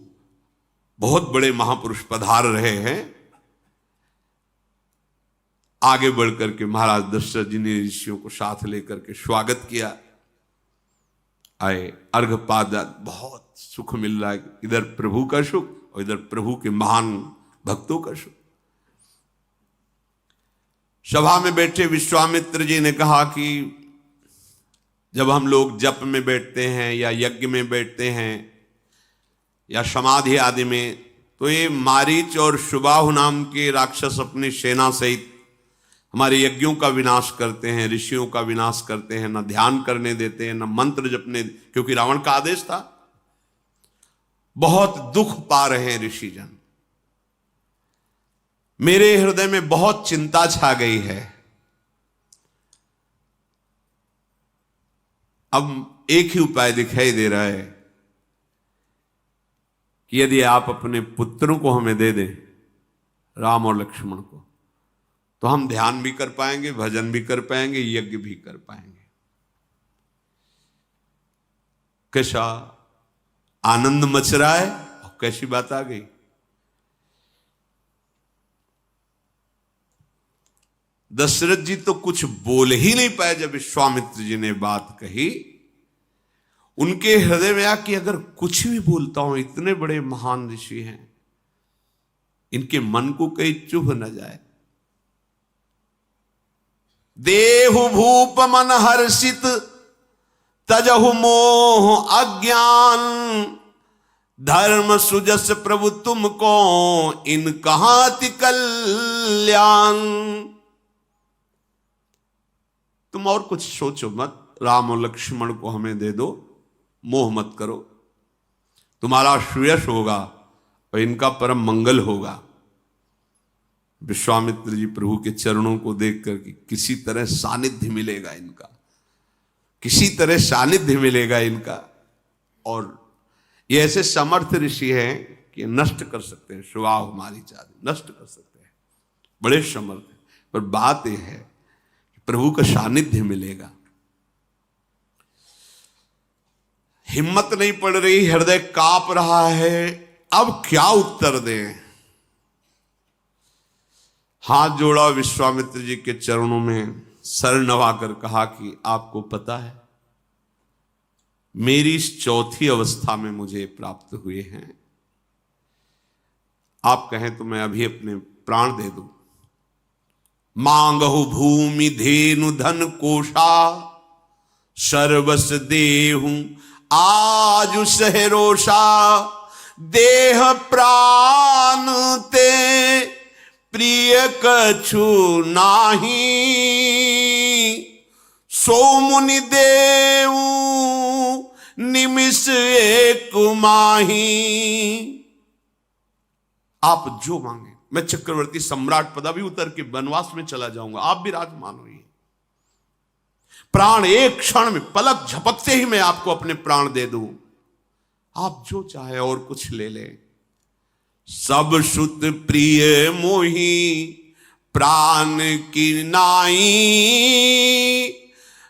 बहुत बड़े महापुरुष पधार रहे हैं। आगे बढ़कर के महाराज दशरथ जी ने ऋषियों को साथ लेकर के स्वागत किया। आए, अर्घपाद, बहुत सुख मिल रहा है, इधर प्रभु का सुख और इधर प्रभु के महान भक्तों का सुख। सभा में बैठे विश्वामित्र जी ने कहा कि जब हम लोग जप में बैठते हैं या यज्ञ में बैठते हैं या समाधि आदि में, तो ये मारीच और शुबाहु नाम के राक्षस अपनी सेना सहित हमारे यज्ञों का विनाश करते हैं, ऋषियों का विनाश करते हैं, न ध्यान करने देते हैं, न मंत्र जपने, क्योंकि रावण का आदेश था। बहुत दुख पा रहे हैं ऋषिजन। मेरे हृदय में बहुत चिंता छा गई है। अब एक ही उपाय दिखाई दे रहा है कि यदि आप अपने पुत्रों को हमें दे दें, राम और लक्ष्मण को, तो हम ध्यान भी कर पाएंगे, भजन भी कर पाएंगे, यज्ञ भी कर पाएंगे। कैसा आनंद मच रहा है और कैसी बात आ गई। दशरथ जी तो कुछ बोल ही नहीं पाए जब विश्वामित्र जी ने बात कही। उनके हृदय में आ कि अगर कुछ भी बोलता हूं, इतने बड़े महान ऋषि हैं, इनके मन को कहीं चुभ न जाए। देहु भूप मन हर्षित, तजहु मोह अज्ञान, धर्म सुजस प्रभु तुमको, इन कहाति कल्याण। तुम और कुछ सोचो मत, राम और लक्ष्मण को हमें दे दो, मोह मत करो, तुम्हारा श्रेयस होगा और इनका परम मंगल होगा। विश्वामित्र जी प्रभु के चरणों को देख करके किसी तरह सानिध्य मिलेगा इनका, किसी तरह सानिध्य मिलेगा इनका। और ये ऐसे समर्थ ऋषि हैं कि नष्ट कर सकते हैं, स्वभाव हमारी चाहते नष्ट कर सकते हैं, बड़े समर्थ हैं। पर बात यह है कि प्रभु का सानिध्य मिलेगा। हिम्मत नहीं पड़ रही, हृदय कांप रहा है, अब क्या उत्तर दें। हाथ जोड़ा, विश्वामित्र जी के चरणों में सर नवाकर कहा कि आपको पता है, मेरी इस चौथी अवस्था में मुझे प्राप्त हुए हैं। आप कहें तो मैं अभी अपने प्राण दे दूं। मांगहु भूमि धेनु धन कोशा, सर्वस देहूं आज सहरोषा, देह प्राण ते प्रिय कछु नाही, सो मुनि देव निमिष एक माही। आप जो मांगे, मैं चक्रवर्ती सम्राट पदवी उतर के वनवास में चला जाऊंगा, आप भी राजमान होइए। प्राण एक क्षण में, पलक झपकते ही मैं आपको अपने प्राण दे दूं। आप जो चाहे और कुछ ले ले। सब सुत प्रिय मोही प्राण की नाई,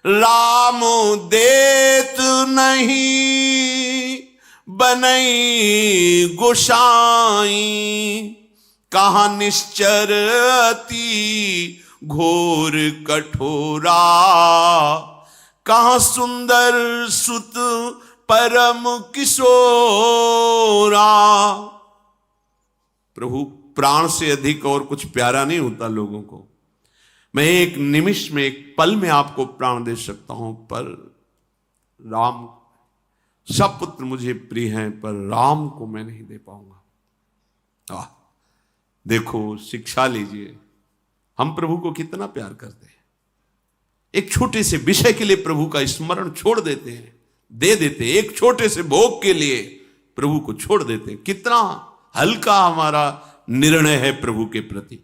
राम देत नहीं बनई गोसाई। कहा निश्चर अति घोर कठोरा, कहाँ सुंदर सुत परम किशोरा। प्रभु प्राण से अधिक और कुछ प्यारा नहीं होता लोगों को। मैं एक निमिष में, एक पल में आपको प्राण दे सकता हूं, पर राम, सब पुत्र मुझे प्रिय हैं पर राम को मैं नहीं दे पाऊंगा। देखो, शिक्षा लीजिए, हम प्रभु को कितना प्यार करते हैं। एक छोटे से विषय के लिए प्रभु का स्मरण छोड़ देते हैं, दे देते हैं। एक छोटे से भोग के लिए प्रभु को छोड़ देते हैं। कितना हल्का हमारा निर्णय है प्रभु के प्रति।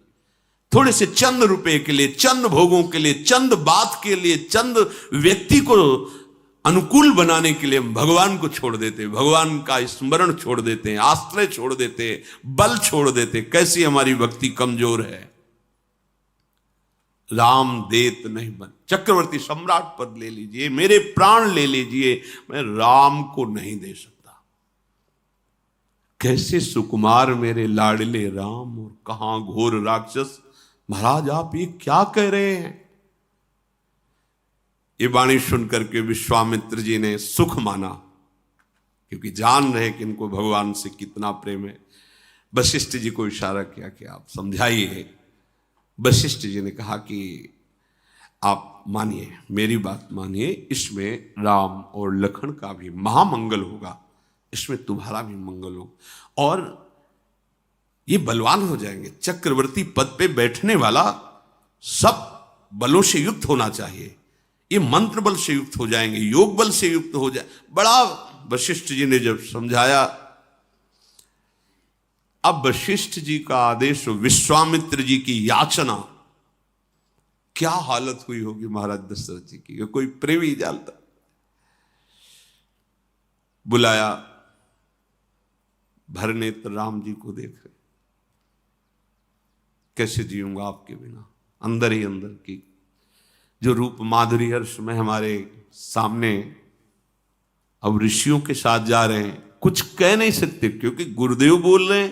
थोड़े से चंद रुपए के लिए, चंद भोगों के लिए, चंद बात के लिए, चंद व्यक्ति को अनुकूल बनाने के लिए हम भगवान को छोड़ देते हैं, भगवान का स्मरण छोड़ देते हैं, आश्रय छोड़ देते हैं, बल छोड़ देते हैं। कैसी हमारी भक्ति कमजोर है। राम देत नहीं बन, चक्रवर्ती सम्राट पद ले लीजिए, मेरे प्राण ले लीजिए, मैं राम को नहीं दे सकता। कैसे सुकुमार मेरे लाडले राम और कहां घोर राक्षस। महाराज आप ये क्या कह रहे हैं। ये वाणी सुनकर के विश्वामित्र जी ने सुख माना, क्योंकि जान रहे कि इनको भगवान से कितना प्रेम है। वशिष्ठ जी को इशारा किया कि आप समझाइए। वशिष्ठ जी ने कहा कि आप मानिए, मेरी बात मानिए, इसमें राम और लखन का भी महामंगल होगा, इसमें तुम्हारा भी मंगल हो, और ये बलवान हो जाएंगे। चक्रवर्ती पद पे बैठने वाला सब बलों से युक्त होना चाहिए। ये मंत्र बल से युक्त हो जाएंगे, योग बल से युक्त हो जाए। बड़ा वशिष्ठ जी ने जब समझाया, अब वशिष्ठ जी का आदेश, विश्वामित्र जी की याचना, क्या हालत हुई होगी महाराज दशरथ जी की, कोई प्रेमी जानता। बुलाया, भरनेत्र राम जी को देख रहे, कैसे जीऊंगा आपके बिना। अंदर ही अंदर की जो रूप माधुरी हर्ष में हमारे सामने, अब ऋषियों के साथ जा रहे हैं, कुछ कह नहीं सकते क्योंकि गुरुदेव बोल रहे हैं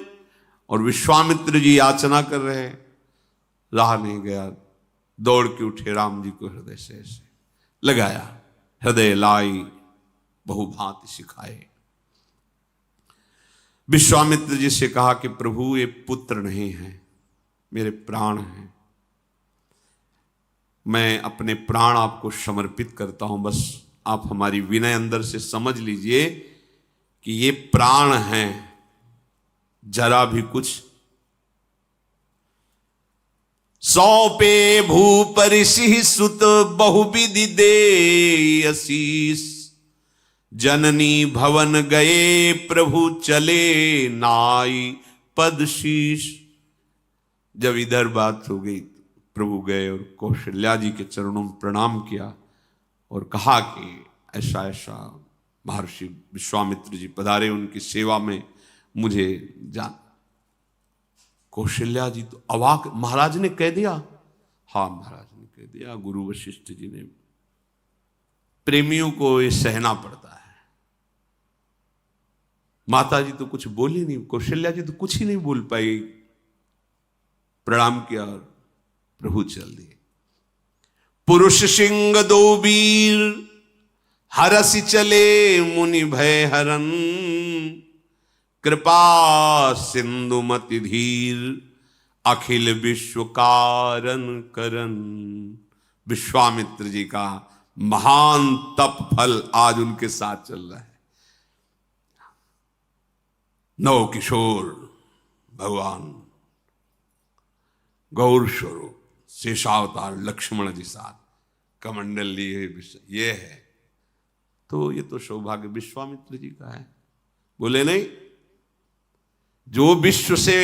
और विश्वामित्र जी याचना कर रहे हैं। रहा नहीं गया, दौड़ के उठे, राम जी को हृदय से ऐसे लगाया, हृदय लाई बहुभांति सिखाए। विश्वामित्र जी से कहा कि प्रभु ये पुत्र नहीं है, मेरे प्राण हैं, मैं अपने प्राण आपको समर्पित करता हूं। बस आप हमारी विनय अंदर से समझ लीजिए कि ये प्राण हैं, जरा भी कुछ। सौंपे भूपरिषि सुत बहुविधि दे आशीष, जननी भवन गए प्रभु चले नाई पद शीश। जब इधर बात हो गई, प्रभु गए और कौशल्या जी के चरणों में प्रणाम किया और कहा कि ऐसा ऐसा महर्षि विश्वामित्र जी पधारे, उनकी सेवा में मुझे जान। कौशल्या जी तो अवाक, महाराज ने कह दिया। हाँ महाराज ने कह दिया। गुरु वशिष्ठ जी ने, प्रेमियों को ये सहना पड़ता है। माता जी तो कुछ बोली नहीं, कौशल्या जी तो कुछ ही नहीं बोल पाई। प्रणाम किया और प्रभु चल दिए। पुरुष सिंह दो वीर हरसि चले मुनि भय हरन, कृपा सिंधुमति धीर अखिल विश्व कारण करन। विश्वामित्र जी का महान तप फल आज उनके साथ चल रहा है। नव किशोर भगवान गौर स्वरूप शेषावतार लक्ष्मण जी साथ कमंडल लिए, ये है। तो ये तो सौभाग्य विश्वामित्र जी का है। बोले नहीं, जो विश्व से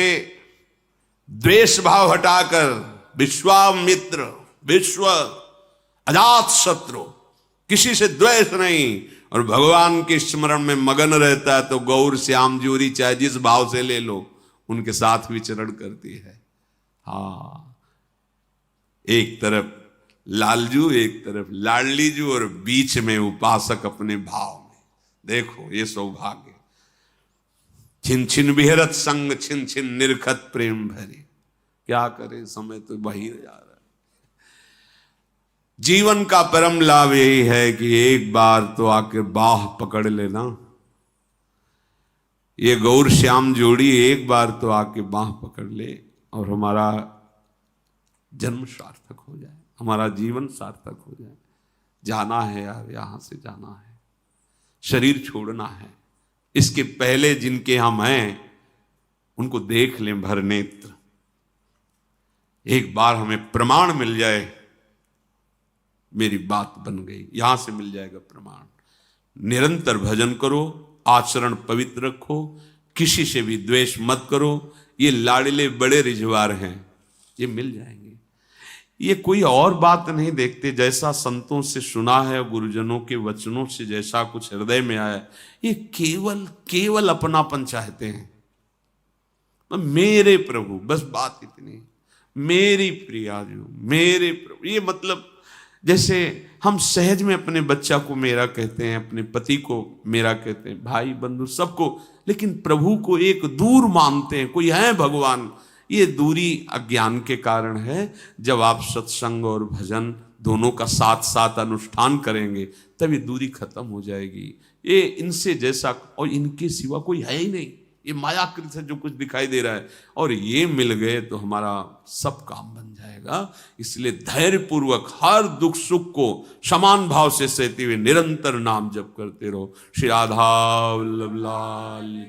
द्वेष भाव हटाकर विश्वामित्र, विश्व अजात शत्रु, किसी से द्वेष नहीं और भगवान के स्मरण में मगन रहता है, तो गौर श्याम जोरी चाहे जिस भाव से ले लो, उनके साथ विचरण करती है। हाँ, एक तरफ लालजू, एक तरफ लाडलीजू और बीच में उपासक अपने भाव में। देखो ये सौभाग्य। छिन छिन विहरत संग छिन छिन निरखत प्रेम भरी। क्या करे, समय तो बही जा रहा है। जीवन का परम लाभ यही है कि एक बार तो आके बाह पकड़ लेना। ये गौर श्याम जोड़ी एक बार तो आके बाह पकड़ ले और हमारा जन्म सार्थक हो जाए, हमारा जीवन सार्थक हो जाए। जाना है यार, यहां से जाना है, शरीर छोड़ना है। इसके पहले जिनके हम हैं उनको देख लें भर नेत्र, एक बार हमें प्रमाण मिल जाए, मेरी बात बन गई। यहां से मिल जाएगा प्रमाण। निरंतर भजन करो, आचरण पवित्र रखो, किसी से भी द्वेष मत करो। ये लाडले बड़े रिझवार हैं, ये मिल जाएंगे। ये कोई और बात नहीं देखते, जैसा संतों से सुना है, गुरुजनों के वचनों से जैसा कुछ हृदय में आया, ये केवल केवल अपनापन चाहते हैं। मेरे प्रभु, बस बात इतनी, मेरी प्रिया जो, मेरे प्रभु। ये मतलब जैसे हम सहज में अपने बच्चा को मेरा कहते हैं, अपने पति को मेरा कहते हैं, भाई बंधु सबको, लेकिन प्रभु को एक दूर मानते हैं, कोई है भगवान। ये दूरी अज्ञान के कारण है। जब आप सत्संग और भजन दोनों का साथ साथ अनुष्ठान करेंगे तब ये दूरी खत्म हो जाएगी। ये इनसे जैसा और इनके सिवा कोई है ही नहीं। ये मायाकृत से जो कुछ दिखाई दे रहा है, और ये मिल गए तो हमारा सब काम बन जाएगा। इसलिए धैर्य पूर्वक हर दुख सुख को समान भाव से सहते हुए निरंतर नाम जप करते रहो। श्री राधा वल्लभ लाल।